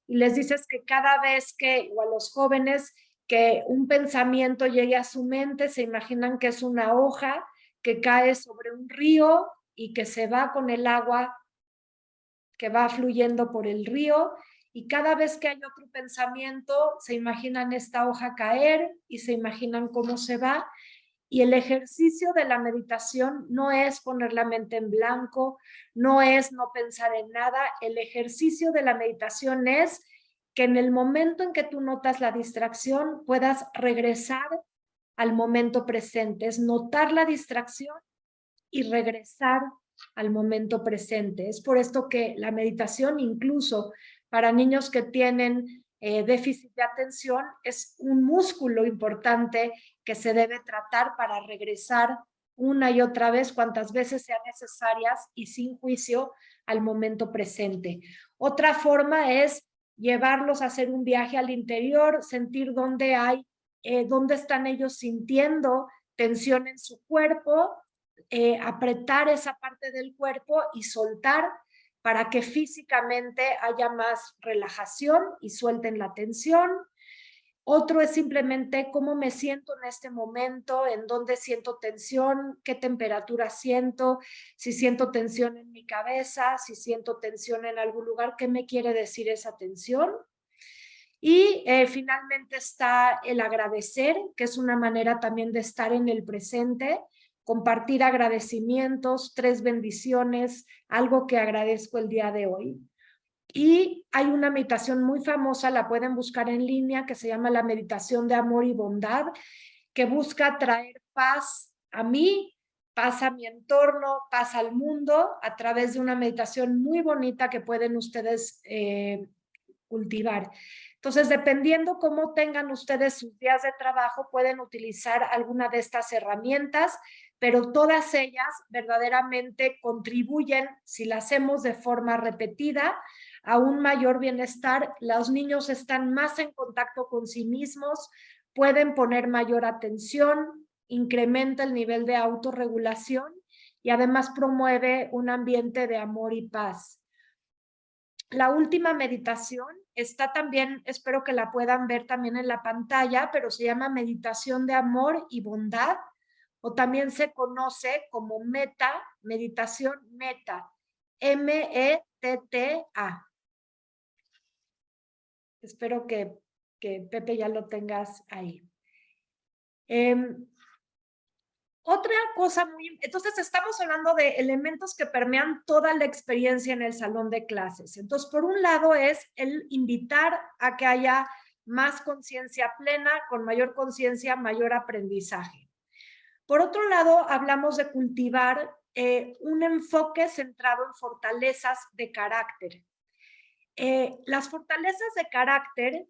y les dices que cada vez que, o a los jóvenes, que un pensamiento llegue a su mente, se imaginan que es una hoja que cae sobre un río y que se va con el agua que va fluyendo por el río, y cada vez que hay otro pensamiento, se imaginan esta hoja caer y se imaginan cómo se va. Y el ejercicio de la meditación no es poner la mente en blanco, no es no pensar en nada. El ejercicio de la meditación es que en el momento en que tú notas la distracción, puedas regresar al momento presente, es notar la distracción y regresar al momento presente. Es por esto que la meditación, incluso para niños que tienen déficit de atención, es un músculo importante que se debe tratar para regresar una y otra vez, cuantas veces sean necesarias y sin juicio, al momento presente. Otra forma es llevarlos a hacer un viaje al interior, sentir dónde hay, dónde están ellos sintiendo tensión en su cuerpo, apretar esa parte del cuerpo y soltar para que físicamente haya más relajación y suelten la tensión. Otro es simplemente cómo me siento en este momento, en dónde siento tensión, qué temperatura siento, si siento tensión en mi cabeza, si siento tensión en algún lugar, qué me quiere decir esa tensión. Y finalmente está el agradecer, que es una manera también de estar en el presente, compartir agradecimientos, 3 bendiciones, algo que agradezco el día de hoy. Y hay una meditación muy famosa, la pueden buscar en línea, que se llama la meditación de amor y bondad, que busca traer paz a mí, paz a mi entorno, paz al mundo, a través de una meditación muy bonita que pueden ustedes cultivar. Entonces, dependiendo cómo tengan ustedes sus días de trabajo, pueden utilizar alguna de estas herramientas, pero todas ellas verdaderamente contribuyen, si las hacemos de forma repetida, a un mayor bienestar. Los niños están más en contacto con sí mismos, pueden poner mayor atención, incrementa el nivel de autorregulación y además promueve un ambiente de amor y paz. La última meditación está también, espero que la puedan ver también en la pantalla, pero se llama meditación de amor y bondad, o también se conoce como meta, meditación meta, M-E-T-T-A. Espero que Pepe ya lo tengas ahí. Otra cosa entonces estamos hablando de elementos que permean toda la experiencia en el salón de clases. Entonces, por un lado es el invitar a que haya más conciencia plena, con mayor conciencia, mayor aprendizaje. Por otro lado, hablamos de cultivar un enfoque centrado en fortalezas de carácter. Las fortalezas de carácter,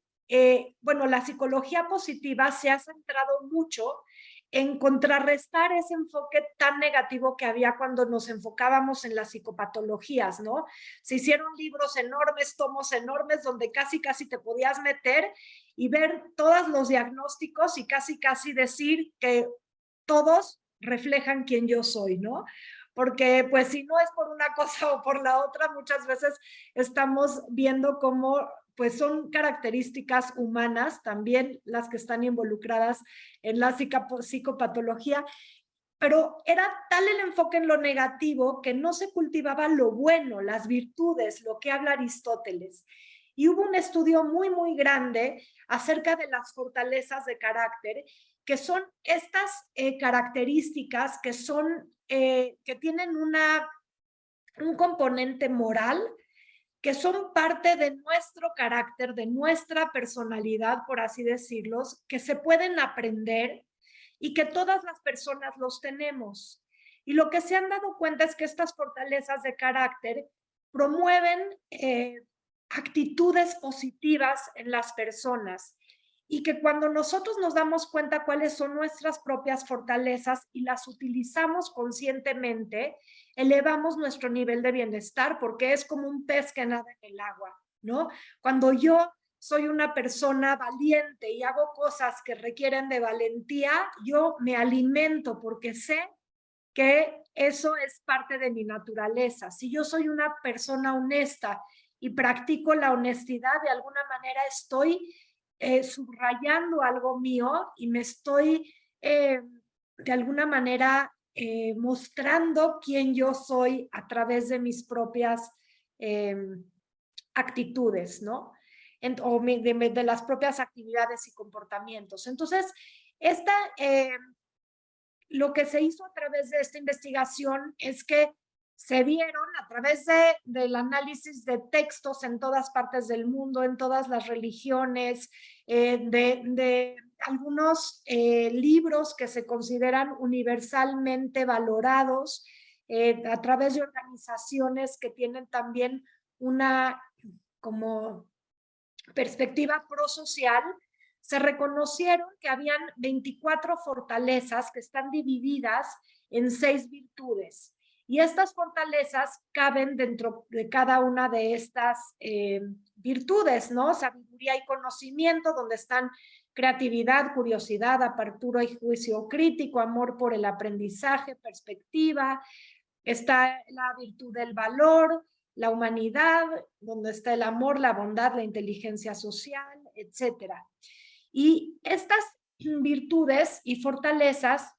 bueno, la psicología positiva se ha centrado mucho en contrarrestar ese enfoque tan negativo que había cuando nos enfocábamos en las psicopatologías, ¿no? Se hicieron libros enormes, tomos enormes, donde casi te podías meter y ver todos los diagnósticos y casi decir que todos reflejan quién yo soy, ¿no? Porque pues si no es por una cosa o por la otra, muchas veces estamos viendo cómo pues son características humanas también las que están involucradas en la psicopatología, pero era tal el enfoque en lo negativo que no se cultivaba lo bueno, las virtudes, lo que habla Aristóteles. Y hubo un estudio muy, muy grande acerca de las fortalezas de carácter, que son estas características que son, que tienen un componente moral, que son parte de nuestro carácter, de nuestra personalidad, por así decirlo, que se pueden aprender y que todas las personas los tenemos. Y lo que se han dado cuenta es que estas fortalezas de carácter promueven actitudes positivas en las personas y que cuando nosotros nos damos cuenta cuáles son nuestras propias fortalezas y las utilizamos conscientemente, elevamos nuestro nivel de bienestar, porque es como un pez que nada en el agua, ¿no? Cuando yo soy una persona valiente y hago cosas que requieren de valentía, yo me alimento porque sé que eso es parte de mi naturaleza. Si yo soy una persona honesta y practico la honestidad, de alguna manera estoy subrayando algo mío y me estoy de alguna manera mostrando quién yo soy a través de mis propias actitudes, ¿no? O de las propias actividades y comportamientos. Entonces, lo que se hizo a través de esta investigación es que se vieron a través del análisis de textos en todas partes del mundo, en todas las religiones, de algunos libros que se consideran universalmente valorados, a través de organizaciones que tienen también una como perspectiva prosocial, se reconocieron que habían 24 fortalezas que están divididas en 6 virtudes. Y estas fortalezas caben dentro de cada una de estas virtudes, ¿no? Sabiduría y conocimiento, donde están creatividad, curiosidad, apertura y juicio crítico, amor por el aprendizaje, perspectiva. Está la virtud del valor, la humanidad, donde está el amor, la bondad, la inteligencia social, etcétera. Y estas virtudes y fortalezas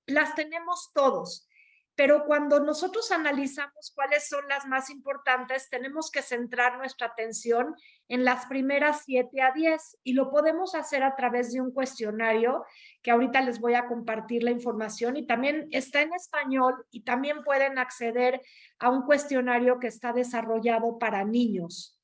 las tenemos todos, pero cuando nosotros analizamos cuáles son las más importantes, tenemos que centrar nuestra atención en las primeras 7 a 10 y lo podemos hacer a través de un cuestionario que ahorita les voy a compartir la información y también está en español y también pueden acceder a un cuestionario que está desarrollado para niños,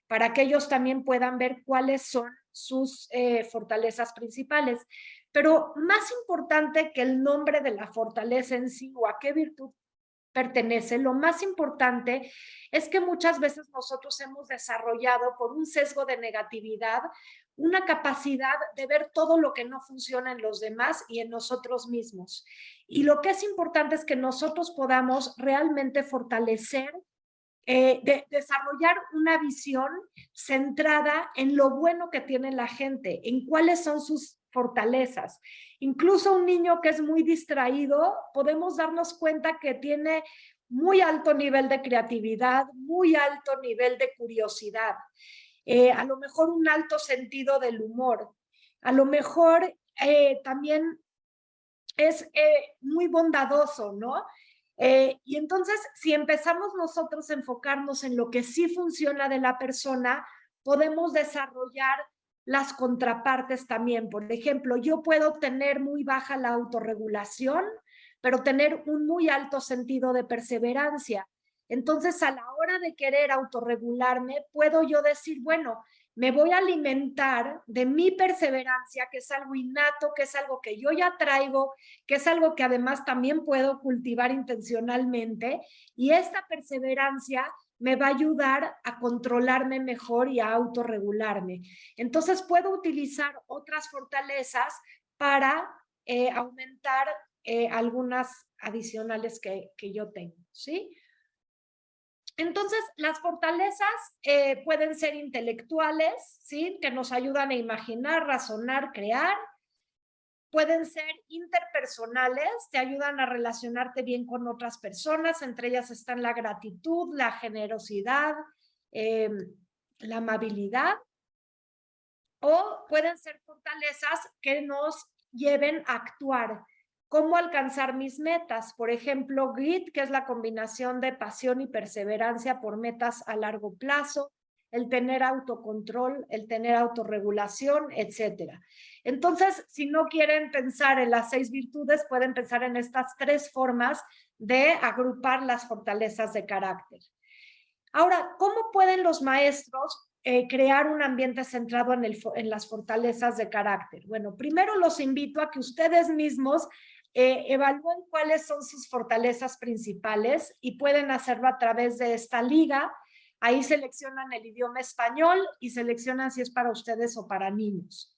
para que ellos también puedan ver cuáles son sus fortalezas principales. Pero más importante que el nombre de la fortaleza en sí o a qué virtud pertenece, lo más importante es que muchas veces nosotros hemos desarrollado por un sesgo de negatividad una capacidad de ver todo lo que no funciona en los demás y en nosotros mismos. Y lo que es importante es que nosotros podamos realmente fortalecer, desarrollar una visión centrada en lo bueno que tiene la gente, en cuáles son sus fortalezas. Incluso un niño que es muy distraído, podemos darnos cuenta que tiene muy alto nivel de creatividad, muy alto nivel de curiosidad, a lo mejor un alto sentido del humor, a lo mejor también es muy bondadoso, ¿no? Y entonces, si empezamos nosotros a enfocarnos en lo que sí funciona de la persona, podemos desarrollar las contrapartes también. Por ejemplo, yo puedo tener muy baja la autorregulación, pero tener un muy alto sentido de perseverancia. Entonces, a la hora de querer autorregularme, puedo yo decir, bueno, me voy a alimentar de mi perseverancia, que es algo innato, que es algo que yo ya traigo, que es algo que además también puedo cultivar intencionalmente, y esta perseverancia me va a ayudar a controlarme mejor y a autorregularme. Entonces puedo utilizar otras fortalezas para aumentar algunas adicionales que yo tengo, ¿sí? Entonces, las fortalezas pueden ser intelectuales, ¿sí? Que nos ayudan a imaginar, razonar, crear. pueden ser interpersonales, te ayudan a relacionarte bien con otras personas, entre ellas están la gratitud, la generosidad, la amabilidad, o pueden ser fortalezas que nos lleven a actuar. ¿Cómo alcanzar mis metas? Por ejemplo, grit, que es la combinación de pasión y perseverancia por metas a largo plazo, el tener autocontrol, el tener autorregulación, etcétera. Entonces, si no quieren pensar en las 6 virtudes, pueden pensar en estas 3 formas de agrupar las fortalezas de carácter. Ahora, ¿cómo pueden los maestros crear un ambiente centrado en las fortalezas de carácter? Bueno, primero los invito a que ustedes mismos evalúen cuáles son sus fortalezas principales y pueden hacerlo a través de esta liga. Ahí seleccionan el idioma español y seleccionan si es para ustedes o para niños.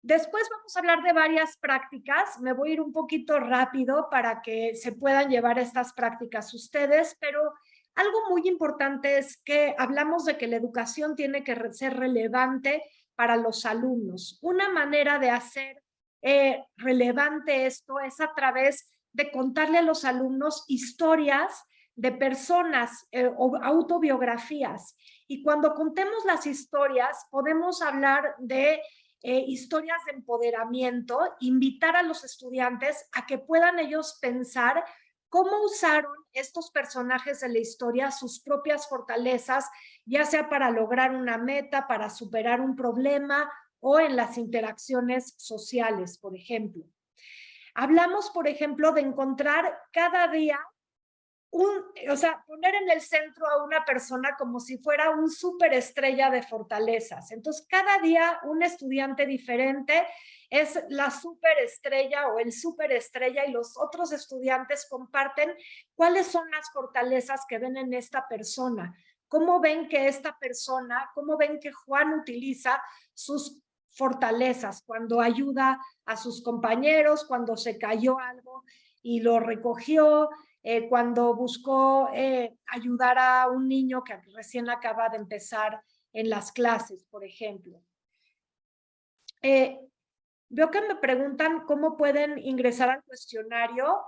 Después vamos a hablar de varias prácticas. Me voy a ir un poquito rápido para que se puedan llevar estas prácticas ustedes, pero algo muy importante es que hablamos de que la educación tiene que ser relevante para los alumnos. Una manera de hacer relevante esto es a través de contarle a los alumnos historias de personas o autobiografías. Y cuando contemos las historias, podemos hablar de historias de empoderamiento, invitar a los estudiantes a que puedan ellos pensar cómo usaron estos personajes de la historia sus propias fortalezas, ya sea para lograr una meta, para superar un problema o en las interacciones sociales, por ejemplo. Hablamos, por ejemplo, de encontrar cada día poner en el centro a una persona como si fuera un superestrella de fortalezas. Entonces, cada día un estudiante diferente es la superestrella o el superestrella y los otros estudiantes comparten cuáles son las fortalezas que ven en esta persona. ¿Cómo ven que esta persona, cómo ven que Juan utiliza sus fortalezas cuando ayuda a sus compañeros, cuando se cayó algo y lo recogió, cuando buscó ayudar a un niño que recién acaba de empezar en las clases, por ejemplo. Veo que me preguntan cómo pueden ingresar al cuestionario.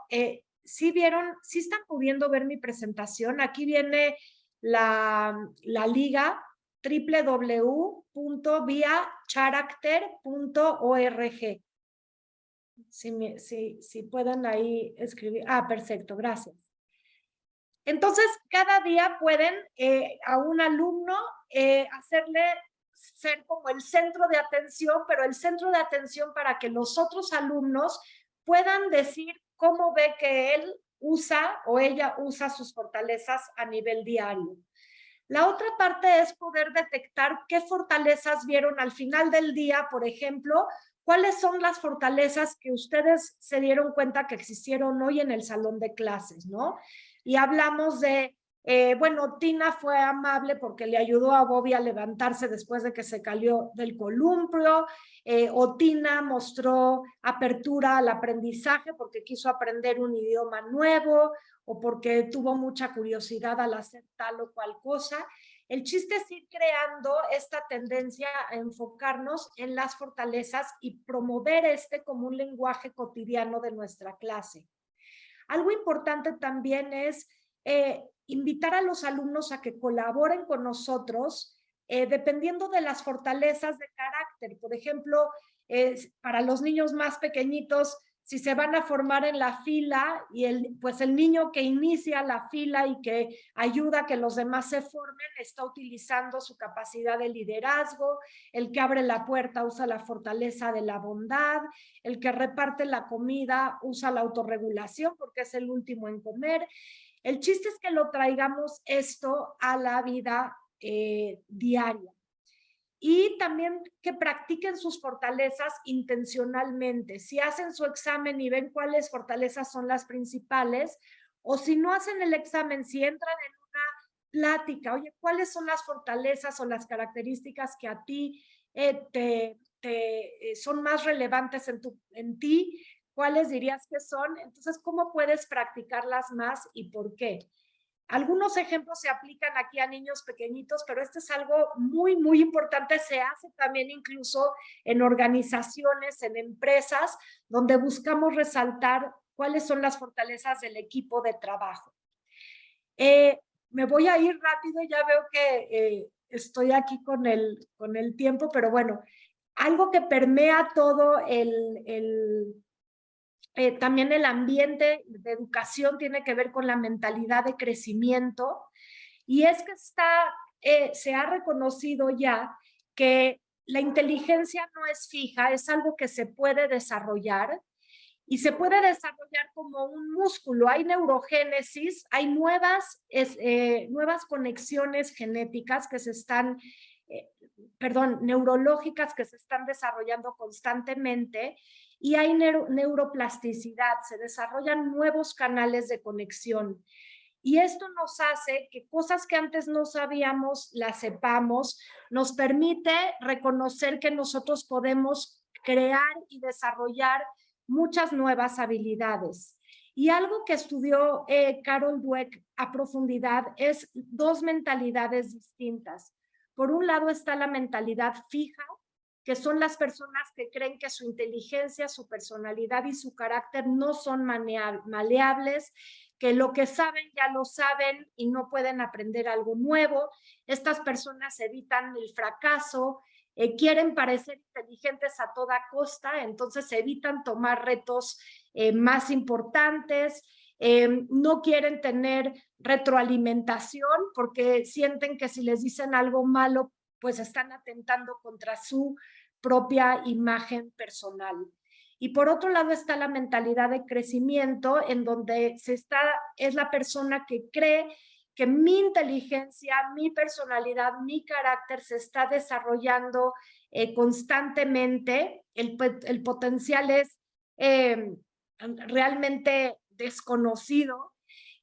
¿Sí vieron, sí están pudiendo ver mi presentación? Aquí viene la liga www.viacharacter.org. Si pueden ahí escribir. Ah, perfecto, gracias. Entonces, cada día pueden a un alumno hacerle ser como el centro de atención, pero el centro de atención para que los otros alumnos puedan decir cómo ve que él usa o ella usa sus fortalezas a nivel diario. La otra parte es poder detectar qué fortalezas vieron al final del día, por ejemplo, cuáles son las fortalezas que ustedes se dieron cuenta que existieron hoy en el salón de clases, ¿no? Y hablamos de, bueno, Tina fue amable porque le ayudó a Bobby a levantarse después de que se cayó del columpio, o Tina mostró apertura al aprendizaje porque quiso aprender un idioma nuevo, o porque tuvo mucha curiosidad al hacer tal o cual cosa. El chiste es ir creando esta tendencia a enfocarnos en las fortalezas y promover como un lenguaje cotidiano de nuestra clase. Algo importante también es invitar a los alumnos a que colaboren con nosotros dependiendo de las fortalezas de carácter. Por ejemplo, para los niños más pequeñitos, si se van a formar en la fila y pues el niño que inicia la fila y que ayuda a que los demás se formen está utilizando su capacidad de liderazgo, el que abre la puerta usa la fortaleza de la bondad, el que reparte la comida usa la autorregulación porque es el último en comer. El chiste es que lo traigamos esto a la vida diaria. Y también que practiquen sus fortalezas intencionalmente. Si hacen su examen y ven cuáles fortalezas son las principales, o si no hacen el examen, si entran en una plática, oye, ¿cuáles son las fortalezas o las características que a ti son más relevantes en ti? ¿Cuáles dirías que son? Entonces, ¿cómo puedes practicarlas más y por qué? Algunos ejemplos se aplican aquí a niños pequeñitos, pero este es algo muy, muy importante. Se hace también incluso en organizaciones, en empresas, donde buscamos resaltar cuáles son las fortalezas del equipo de trabajo. Me voy a ir rápido, ya veo que estoy aquí con el tiempo, pero bueno, algo que permea todo también el ambiente de educación tiene que ver con la mentalidad de crecimiento, y es que se ha reconocido ya que la inteligencia no es fija, es algo que se puede desarrollar, y se puede desarrollar como un músculo. Hay neurogénesis, hay nuevas conexiones genéticas que se están, neurológicas que se están desarrollando constantemente, y hay neuroplasticidad, se desarrollan nuevos canales de conexión. Y esto nos hace que cosas que antes no sabíamos, las sepamos, nos permite reconocer que nosotros podemos crear y desarrollar muchas nuevas habilidades. Y algo que estudió Carol Dweck a profundidad es dos mentalidades distintas. Por un lado está la mentalidad fija, que son las personas que creen que su inteligencia, su personalidad y su carácter no son maleables, que lo que saben ya lo saben y no pueden aprender algo nuevo. Estas personas evitan el fracaso, quieren parecer inteligentes a toda costa, entonces evitan tomar retos más importantes, no quieren tener retroalimentación porque sienten que si les dicen algo malo, pues están atentando contra su propia imagen personal. Y por otro lado está la mentalidad de crecimiento, en donde es la persona que cree que mi inteligencia, mi personalidad, mi carácter se está desarrollando constantemente. El potencial es realmente desconocido.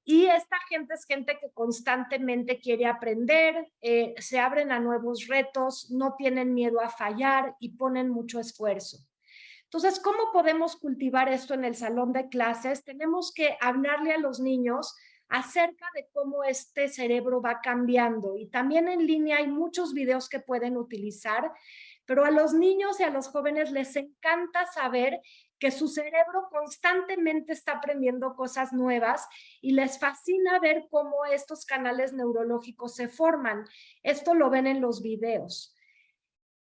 Y esta gente es gente que constantemente quiere aprender, se abren a nuevos retos, no tienen miedo a fallar y ponen mucho esfuerzo. Entonces, ¿cómo podemos cultivar esto en el salón de clases? Tenemos que hablarle a los niños acerca de cómo este cerebro va cambiando. Y también en línea hay muchos videos que pueden utilizar, pero a los niños y a los jóvenes les encanta saber que su cerebro constantemente está aprendiendo cosas nuevas y les fascina ver cómo estos canales neurológicos se forman. Esto lo ven en los videos.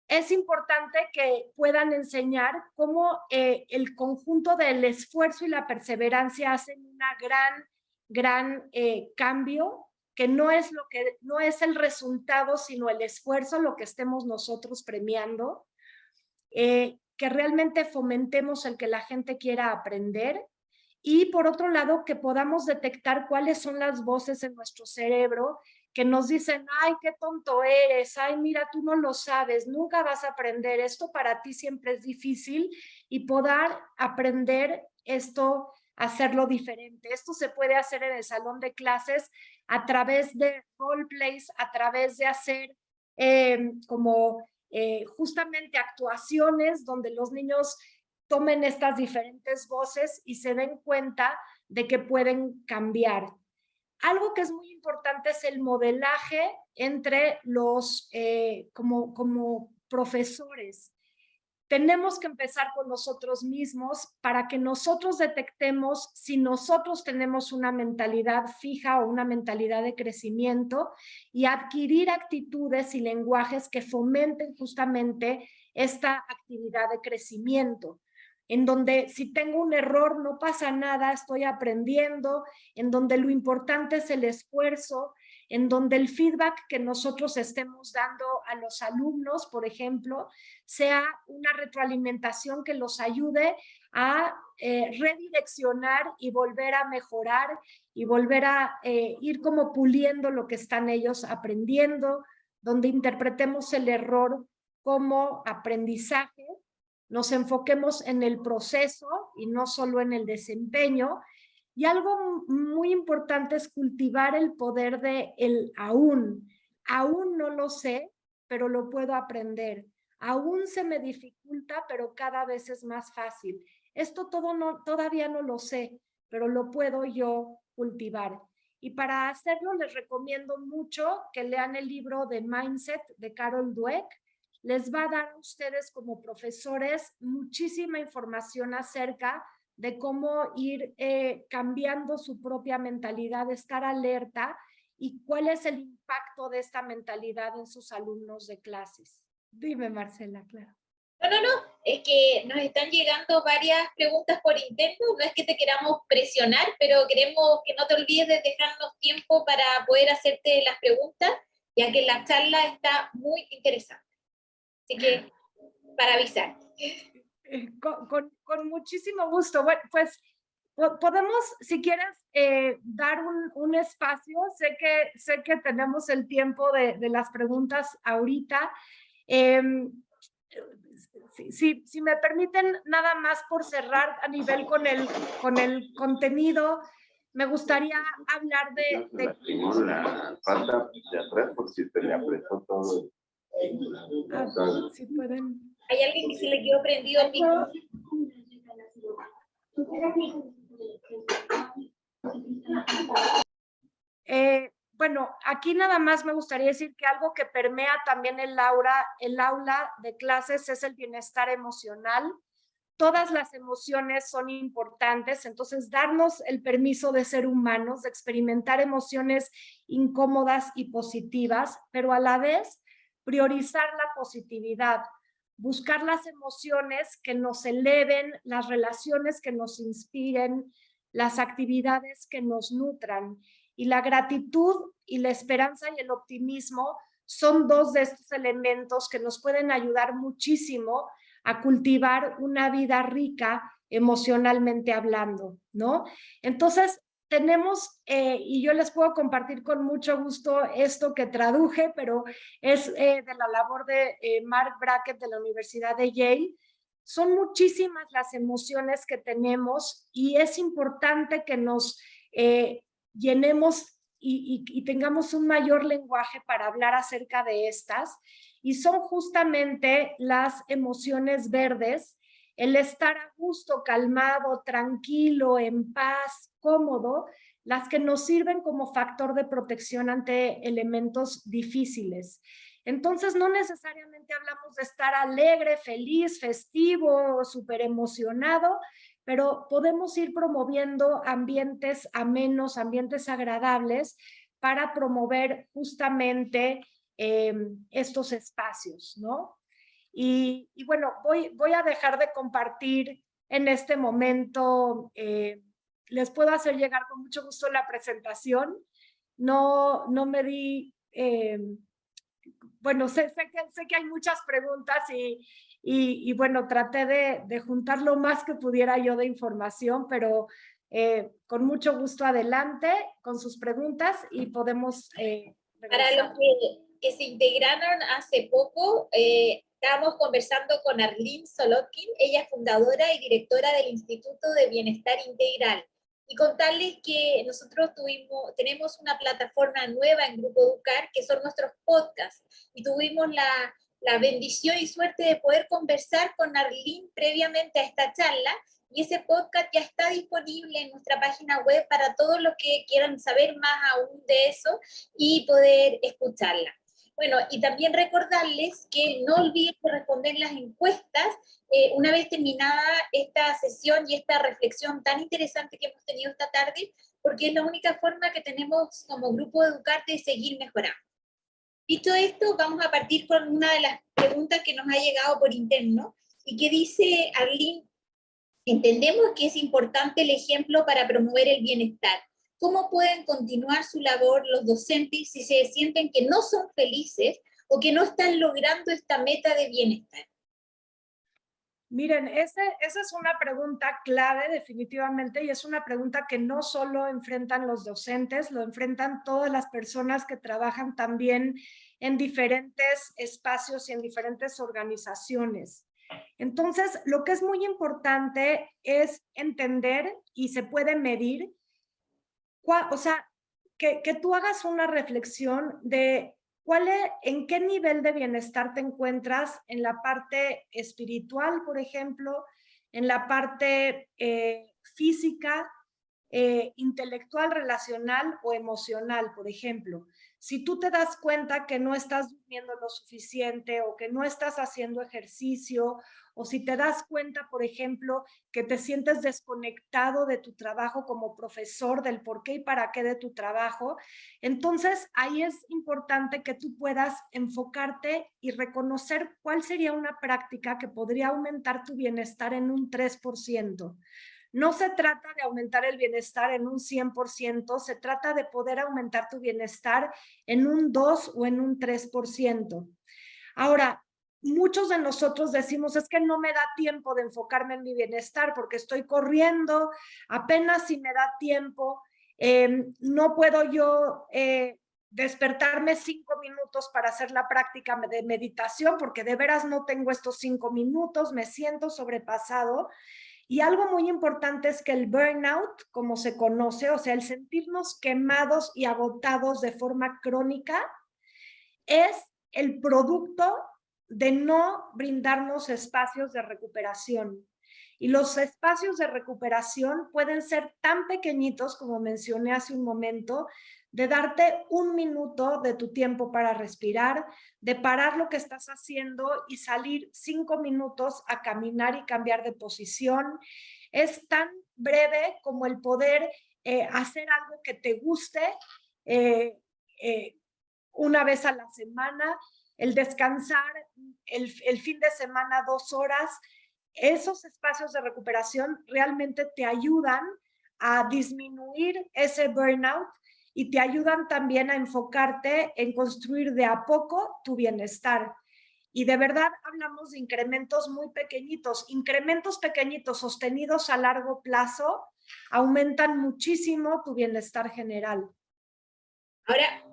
Es importante que puedan enseñar cómo el conjunto del esfuerzo y la perseverancia hacen una gran cambio, que no es el resultado, sino el esfuerzo, lo que estemos nosotros premiando, que realmente fomentemos el que la gente quiera aprender. Y por otro lado, que podamos detectar cuáles son las voces en nuestro cerebro que nos dicen, ay, qué tonto eres, ay, mira, tú no lo sabes, nunca vas a aprender, esto para ti siempre es difícil, y poder aprender esto, hacerlo diferente. Esto se puede hacer en el salón de clases a través de roleplays, a través de hacer justamente actuaciones donde los niños tomen estas diferentes voces y se den cuenta de que pueden cambiar. Algo que es muy importante es el modelaje entre los, como profesores. Tenemos que empezar con nosotros mismos para que nosotros detectemos si nosotros tenemos una mentalidad fija o una mentalidad de crecimiento, y adquirir actitudes y lenguajes que fomenten justamente esta actividad de crecimiento, en donde si tengo un error no pasa nada, estoy aprendiendo, en donde lo importante es el esfuerzo, en donde el feedback que nosotros estemos dando a los alumnos, por ejemplo, sea una retroalimentación que los ayude a redireccionar y volver a mejorar y volver a ir como puliendo lo que están ellos aprendiendo, donde interpretemos el error como aprendizaje, nos enfoquemos en el proceso y no solo en el desempeño. Y algo muy importante es cultivar el poder de el aún. Aún no lo sé, pero lo puedo aprender. Aún se me dificulta, pero cada vez es más fácil. Esto todavía no lo sé, pero lo puedo yo cultivar. Y para hacerlo les recomiendo mucho que lean el libro de Mindset de Carol Dweck. Les va a dar a ustedes como profesores muchísima información acerca de cómo ir cambiando su propia mentalidad, estar alerta y cuál es el impacto de esta mentalidad en sus alumnos de clases. Dime, Marcela, claro. No, es que nos están llegando varias preguntas por interno, no es que te queramos presionar, pero queremos que no te olvides de dejarnos tiempo para poder hacerte las preguntas, ya que la charla está muy interesante. Así que, para avisar. Con muchísimo gusto. Bueno, pues podemos, si quieres, dar un espacio. Sé que tenemos el tiempo de las preguntas ahorita. Si me permiten, nada más por cerrar a nivel con el contenido, me gustaría hablar de... La pata de atrás por si te le apretó todo. Si pueden... ¿Hay alguien que se le quedó prendido el micrófono? Bueno, aquí nada más me gustaría decir que algo que permea también el aula de clases es el bienestar emocional. Todas las emociones son importantes, entonces darnos el permiso de ser humanos, de experimentar emociones incómodas y positivas, pero a la vez priorizar la positividad, buscar las emociones que nos eleven, las relaciones que nos inspiren, las actividades que nos nutran. Y la gratitud y la esperanza y el optimismo son dos de estos elementos que nos pueden ayudar muchísimo a cultivar una vida rica emocionalmente hablando, ¿no? Entonces, tenemos, y yo les puedo compartir con mucho gusto esto que traduje, pero es de la labor de Mark Brackett de la Universidad de Yale. Son muchísimas las emociones que tenemos y es importante que nos llenemos y tengamos un mayor lenguaje para hablar acerca de estas. Y son justamente las emociones verdes, el estar a gusto, calmado, tranquilo, en paz, cómodo, las que nos sirven como factor de protección ante elementos difíciles. Entonces, no necesariamente hablamos de estar alegre, feliz, festivo, súper emocionado, pero podemos ir promoviendo ambientes amenos, ambientes agradables para promover justamente estos espacios, ¿no? Y bueno, voy a dejar de compartir en este momento, les puedo hacer llegar con mucho gusto la presentación. No me di, bueno, sé que hay muchas preguntas y bueno, traté de juntar lo más que pudiera yo de información, pero con mucho gusto adelante con sus preguntas y podemos Para los que se integraron hace poco, estábamos conversando con Arlene Solotkin, ella es fundadora y directora del Instituto de Bienestar Integral. Y contarles que nosotros tenemos una plataforma nueva en Grupo Educar, que son nuestros podcasts, y tuvimos la bendición y suerte de poder conversar con Arlene previamente a esta charla, y ese podcast ya está disponible en nuestra página web para todos los que quieran saber más aún de eso y poder escucharla. Bueno, y también recordarles que no olviden responder las encuestas una vez terminada esta sesión y esta reflexión tan interesante que hemos tenido esta tarde, porque es la única forma que tenemos como Grupo Educarte de seguir mejorando. Dicho esto, vamos a partir con una de las preguntas que nos ha llegado por interno y que dice Arlene: entendemos que es importante el ejemplo para promover el bienestar. ¿Cómo pueden continuar su labor los docentes si se sienten que no son felices o que no están logrando esta meta de bienestar? Miren, esa es una pregunta clave definitivamente y es una pregunta que no solo enfrentan los docentes, lo enfrentan todas las personas que trabajan también en diferentes espacios y en diferentes organizaciones. Entonces, lo que es muy importante es entender y se puede medir, o sea, que tú hagas una reflexión de en qué nivel de bienestar te encuentras en la parte espiritual, por ejemplo, en la parte física, intelectual, relacional o emocional, por ejemplo. Si tú te das cuenta que no estás durmiendo lo suficiente o que no estás haciendo ejercicio, o si te das cuenta, por ejemplo, que te sientes desconectado de tu trabajo como profesor, del por qué y para qué de tu trabajo, entonces ahí es importante que tú puedas enfocarte y reconocer cuál sería una práctica que podría aumentar tu bienestar en un 3%. No se trata de aumentar el bienestar en un 100%, se trata de poder aumentar tu bienestar en un 2 o en un 3%. Ahora, muchos de nosotros decimos, es que no me da tiempo de enfocarme en mi bienestar porque estoy corriendo, apenas si me da tiempo, no puedo yo despertarme 5 minutos para hacer la práctica de meditación porque de veras no tengo estos 5 minutos, me siento sobrepasado. Y algo muy importante es que el burnout, como se conoce, o sea, el sentirnos quemados y agotados de forma crónica, es el producto de no brindarnos espacios de recuperación. Y los espacios de recuperación pueden ser tan pequeñitos, como mencioné hace un momento, de darte 1 minuto de tu tiempo para respirar, de parar lo que estás haciendo y salir 5 minutos a caminar y cambiar de posición. Es tan breve como el poder hacer algo que te guste una vez a la semana, el descansar el fin de semana 2 horas. Esos espacios de recuperación realmente te ayudan a disminuir ese burnout y te ayudan también a enfocarte en construir de a poco tu bienestar. Y de verdad hablamos de incrementos muy pequeñitos. Incrementos pequeñitos sostenidos a largo plazo aumentan muchísimo tu bienestar general. Ahora,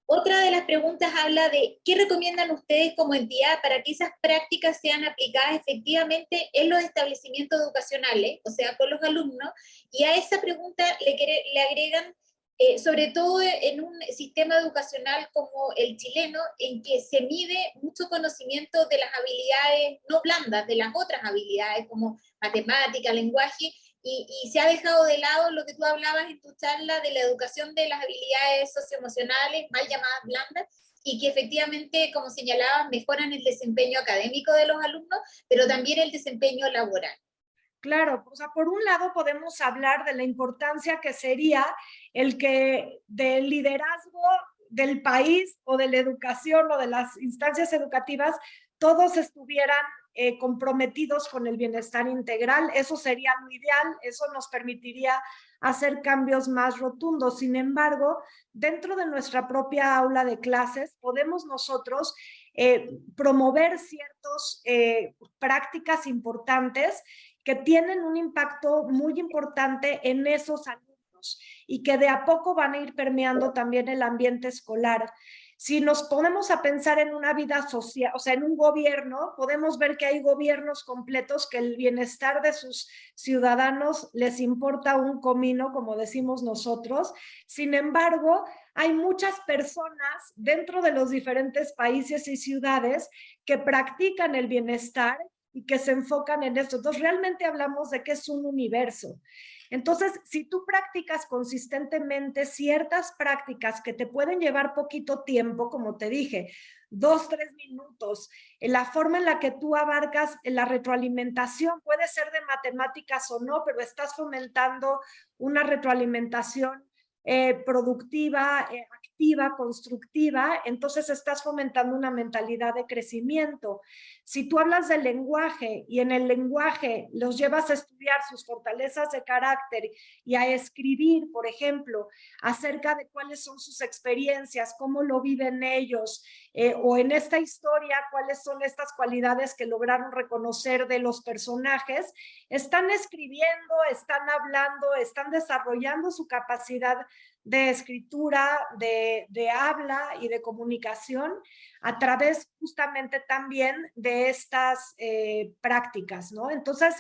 otra de las preguntas habla de qué recomiendan ustedes como entidad para que esas prácticas sean aplicadas efectivamente en los establecimientos educacionales, o sea, con los alumnos, y a esa pregunta le agregan, sobre todo en un sistema educacional como el chileno, en que se mide mucho conocimiento de las habilidades no blandas, de las otras habilidades como matemática, lenguaje, y se ha dejado de lado lo que tú hablabas en tu charla de la educación de las habilidades socioemocionales, mal llamadas blandas, y que efectivamente, como señalabas, mejoran el desempeño académico de los alumnos, pero también el desempeño laboral. Claro, o sea, por un lado podemos hablar de la importancia que sería el que del liderazgo del país o de la educación o de las instancias educativas todos estuvieran comprometidos con el bienestar integral. Eso sería lo ideal, eso nos permitiría hacer cambios más rotundos. Sin embargo, dentro de nuestra propia aula de clases podemos nosotros promover ciertas prácticas importantes que tienen un impacto muy importante en esos alumnos y que de a poco van a ir permeando también el ambiente escolar. Si nos ponemos a pensar en una vida social, o sea, en un gobierno, podemos ver que hay gobiernos completos que el bienestar de sus ciudadanos les importa un comino, como decimos nosotros. Sin embargo, hay muchas personas dentro de los diferentes países y ciudades que practican el bienestar y que se enfocan en esto. Entonces, realmente hablamos de que es un universo. Entonces, si tú practicas consistentemente ciertas prácticas que te pueden llevar poquito tiempo, como te dije, 2, 3 minutos, en la forma en la que tú abarcas la retroalimentación, puede ser de matemáticas o no, pero estás fomentando una retroalimentación productiva, activa, constructiva, entonces estás fomentando una mentalidad de crecimiento. Si tú hablas del lenguaje y en el lenguaje los llevas a estudiar sus fortalezas de carácter y a escribir, por ejemplo, acerca de cuáles son sus experiencias, cómo lo viven ellos, o en esta historia, cuáles son estas cualidades que lograron reconocer de los personajes, están escribiendo, están hablando, están desarrollando su capacidad de escritura, de habla y de comunicación a través justamente también de estas prácticas, ¿no? Entonces,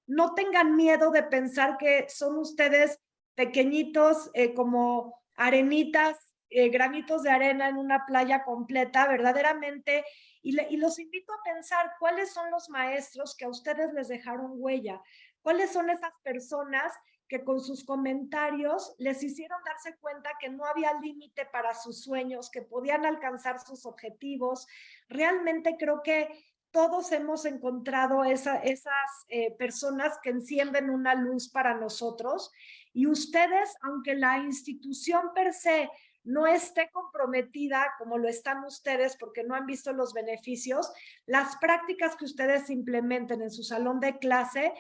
no tengan miedo de pensar que son ustedes pequeñitos como arenitas, granitos de arena en una playa completa, verdaderamente, y los invito a pensar cuáles son los maestros que a ustedes les dejaron huella, cuáles son esas personas que con sus comentarios les hicieron darse cuenta que no había límite para sus sueños, que podían alcanzar sus objetivos. Realmente creo que todos hemos encontrado esas personas que encienden una luz para nosotros, y ustedes, aunque la institución per se no esté comprometida como lo están ustedes porque no han visto los beneficios, las prácticas que ustedes implementen en su salón de clase,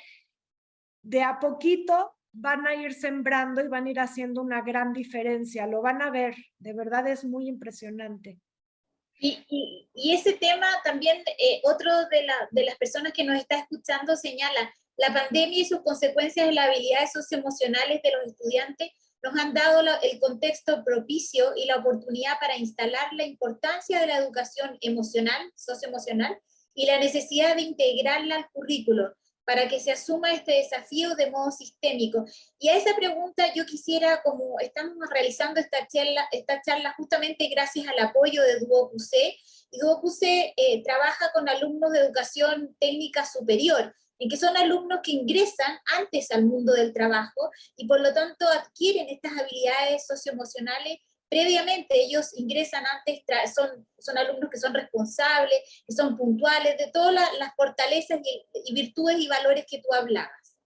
de a poquito van a ir sembrando y van a ir haciendo una gran diferencia. Lo van a ver, de verdad es muy impresionante. Y ese tema también, otro de las personas que nos está escuchando señala, la pandemia y sus consecuencias en las habilidades socioemocionales de los estudiantes nos han dado el contexto propicio y la oportunidad para instalar la importancia de la educación emocional, socioemocional, y la necesidad de integrarla al currículo para que se asuma este desafío de modo sistémico. Y a esa pregunta yo quisiera, como estamos realizando esta charla justamente gracias al apoyo de DuoQC, y DuoQC trabaja con alumnos de educación técnica superior, en que son alumnos que ingresan antes al mundo del trabajo y por lo tanto adquieren estas habilidades socioemocionales previamente. Ellos ingresan antes, son alumnos que son responsables, que son puntuales, de todas las fortalezas y virtudes y valores que tú hablabas.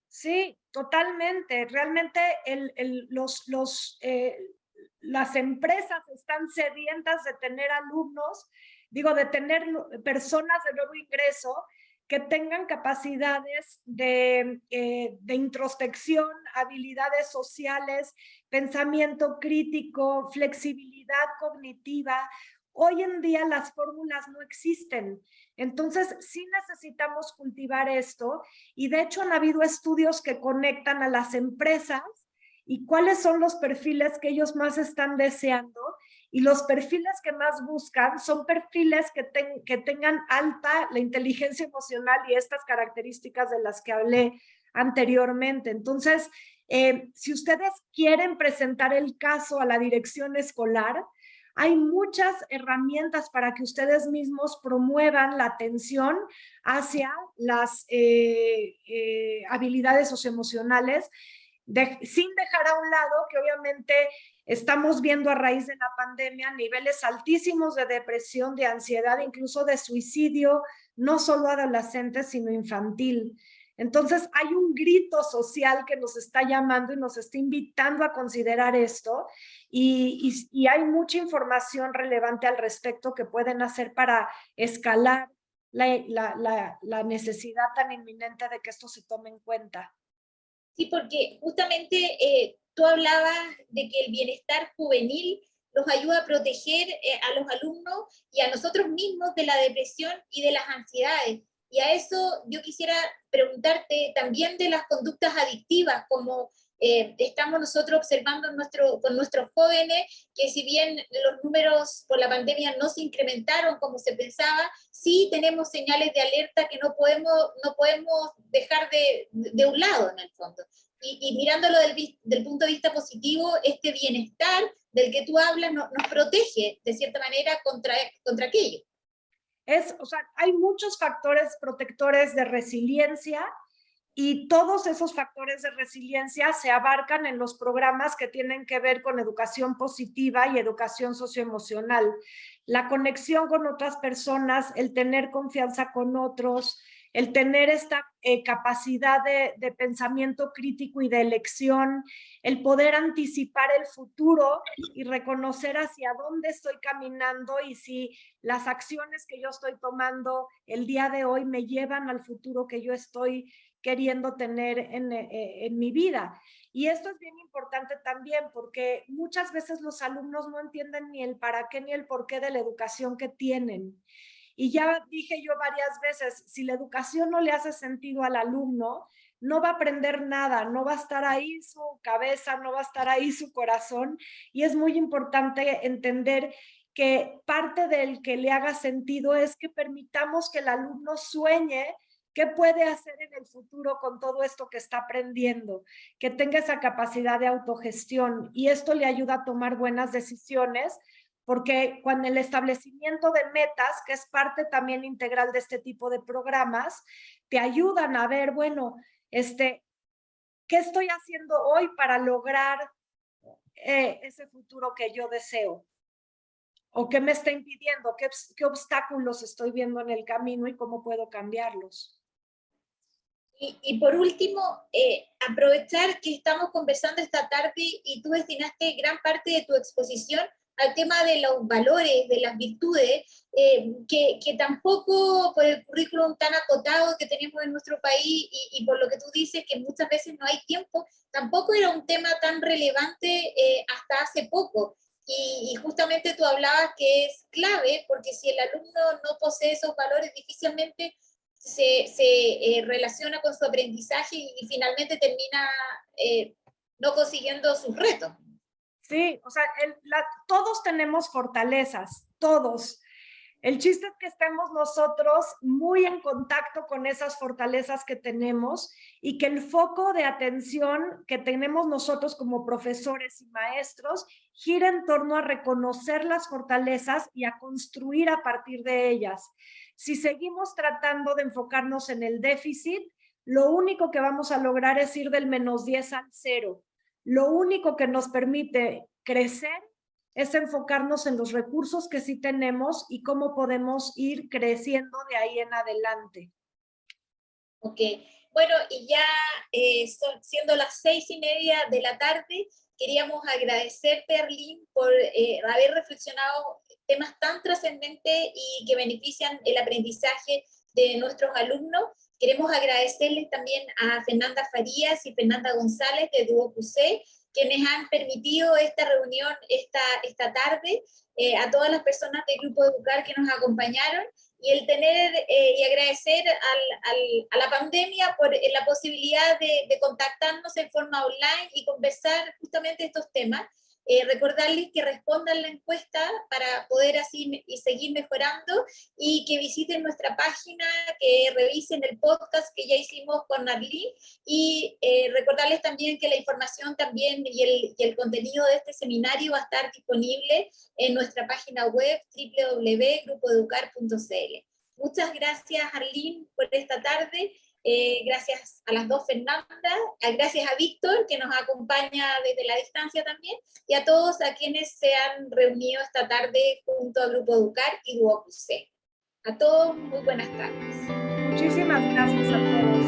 Sí, totalmente. Realmente las empresas están sedientas de tener alumnos, de tener personas de nuevo ingreso que tengan capacidades de introspección, habilidades sociales, pensamiento crítico, flexibilidad cognitiva. Hoy en día las fórmulas no existen. Entonces, sí necesitamos cultivar esto, y de hecho han habido estudios que conectan a las empresas y cuáles son los perfiles que ellos más están deseando, y los perfiles que más buscan son perfiles que tengan alta la inteligencia emocional y estas características de las que hablé anteriormente. Entonces, si ustedes quieren presentar el caso a la dirección escolar, hay muchas herramientas para que ustedes mismos promuevan la atención hacia las habilidades socioemocionales, sin dejar a un lado que obviamente estamos viendo a raíz de la pandemia niveles altísimos de depresión, de ansiedad, incluso de suicidio, no solo adolescentes, sino infantil. Entonces hay un grito social que nos está llamando y nos está invitando a considerar esto, y hay mucha información relevante al respecto que pueden hacer para escalar la necesidad tan inminente de que esto se tome en cuenta. Sí, porque justamente tú hablabas de que el bienestar juvenil nos ayuda a proteger a los alumnos y a nosotros mismos de la depresión y de las ansiedades. Y a eso yo quisiera preguntarte también de las conductas adictivas, como estamos nosotros observando con nuestros jóvenes, que si bien los números por la pandemia no se incrementaron como se pensaba, sí tenemos señales de alerta que no podemos dejar de un lado en el fondo. Y mirándolo del punto de vista positivo, este bienestar del que tú hablas nos protege de cierta manera contra aquello. Hay muchos factores protectores de resiliencia, y todos esos factores de resiliencia se abarcan en los programas que tienen que ver con educación positiva y educación socioemocional. La conexión con otras personas, el tener confianza con otros, el tener esta capacidad de pensamiento crítico y de elección, el poder anticipar el futuro y reconocer hacia dónde estoy caminando y si las acciones que yo estoy tomando el día de hoy me llevan al futuro que yo estoy queriendo tener en mi vida. Y esto es bien importante también porque muchas veces los alumnos no entienden ni el para qué ni el por qué de la educación que tienen. Y ya dije yo varias veces, si la educación no le hace sentido al alumno, no va a aprender nada, no va a estar ahí su cabeza, no va a estar ahí su corazón, y es muy importante entender que parte del que le haga sentido es que permitamos que el alumno sueñe qué puede hacer en el futuro con todo esto que está aprendiendo, que tenga esa capacidad de autogestión, y esto le ayuda a tomar buenas decisiones, porque cuando el establecimiento de metas, que es parte también integral de este tipo de programas, te ayudan a ver, bueno, ¿qué estoy haciendo hoy para lograr ese futuro que yo deseo? ¿O qué me está impidiendo? ¿Qué obstáculos estoy viendo en el camino y cómo puedo cambiarlos? Y por último, aprovechar que estamos conversando esta tarde y tú destinaste gran parte de tu exposición al tema de los valores, de las virtudes, que tampoco por el currículum tan acotado que tenemos en nuestro país y por lo que tú dices que muchas veces no hay tiempo, tampoco era un tema tan relevante hasta hace poco. Y justamente tú hablabas que es clave, porque si el alumno no posee esos valores, difícilmente se relaciona con su aprendizaje y finalmente termina no consiguiendo sus retos. Sí, o sea, todos tenemos fortalezas, todos. El chiste es que estemos nosotros muy en contacto con esas fortalezas que tenemos y que el foco de atención que tenemos nosotros como profesores y maestros gira en torno a reconocer las fortalezas y a construir a partir de ellas. Si seguimos tratando de enfocarnos en el déficit, lo único que vamos a lograr es ir del -10 al 0. Lo único que nos permite crecer es enfocarnos en los recursos que sí tenemos y cómo podemos ir creciendo de ahí en adelante. Ok, bueno, y ya siendo las 6:30 de la tarde, queríamos agradecerte, Arlene, por haber reflexionado temas tan trascendentes y que benefician el aprendizaje de nuestros alumnos. Queremos agradecerles también a Fernanda Farías y Fernanda González de Duoc UC, quienes han permitido esta reunión esta tarde, a todas las personas del Grupo Educar que nos acompañaron, y el tener y agradecer a la pandemia por la posibilidad de contactarnos en forma online y conversar justamente estos temas. Recordarles que respondan la encuesta para poder así y seguir mejorando, y que visiten nuestra página, que revisen el podcast que ya hicimos con Arlene, y recordarles también que la información también y el contenido de este seminario va a estar disponible en nuestra página web www.grupoeducar.cl. Muchas gracias, Arlene, por esta tarde. Gracias a las dos Fernanda, gracias a Víctor, que nos acompaña desde la distancia también, y a todos a quienes se han reunido esta tarde junto a Grupo Educar y Duoc UC. A todos, muy buenas tardes. Muchísimas gracias a todos.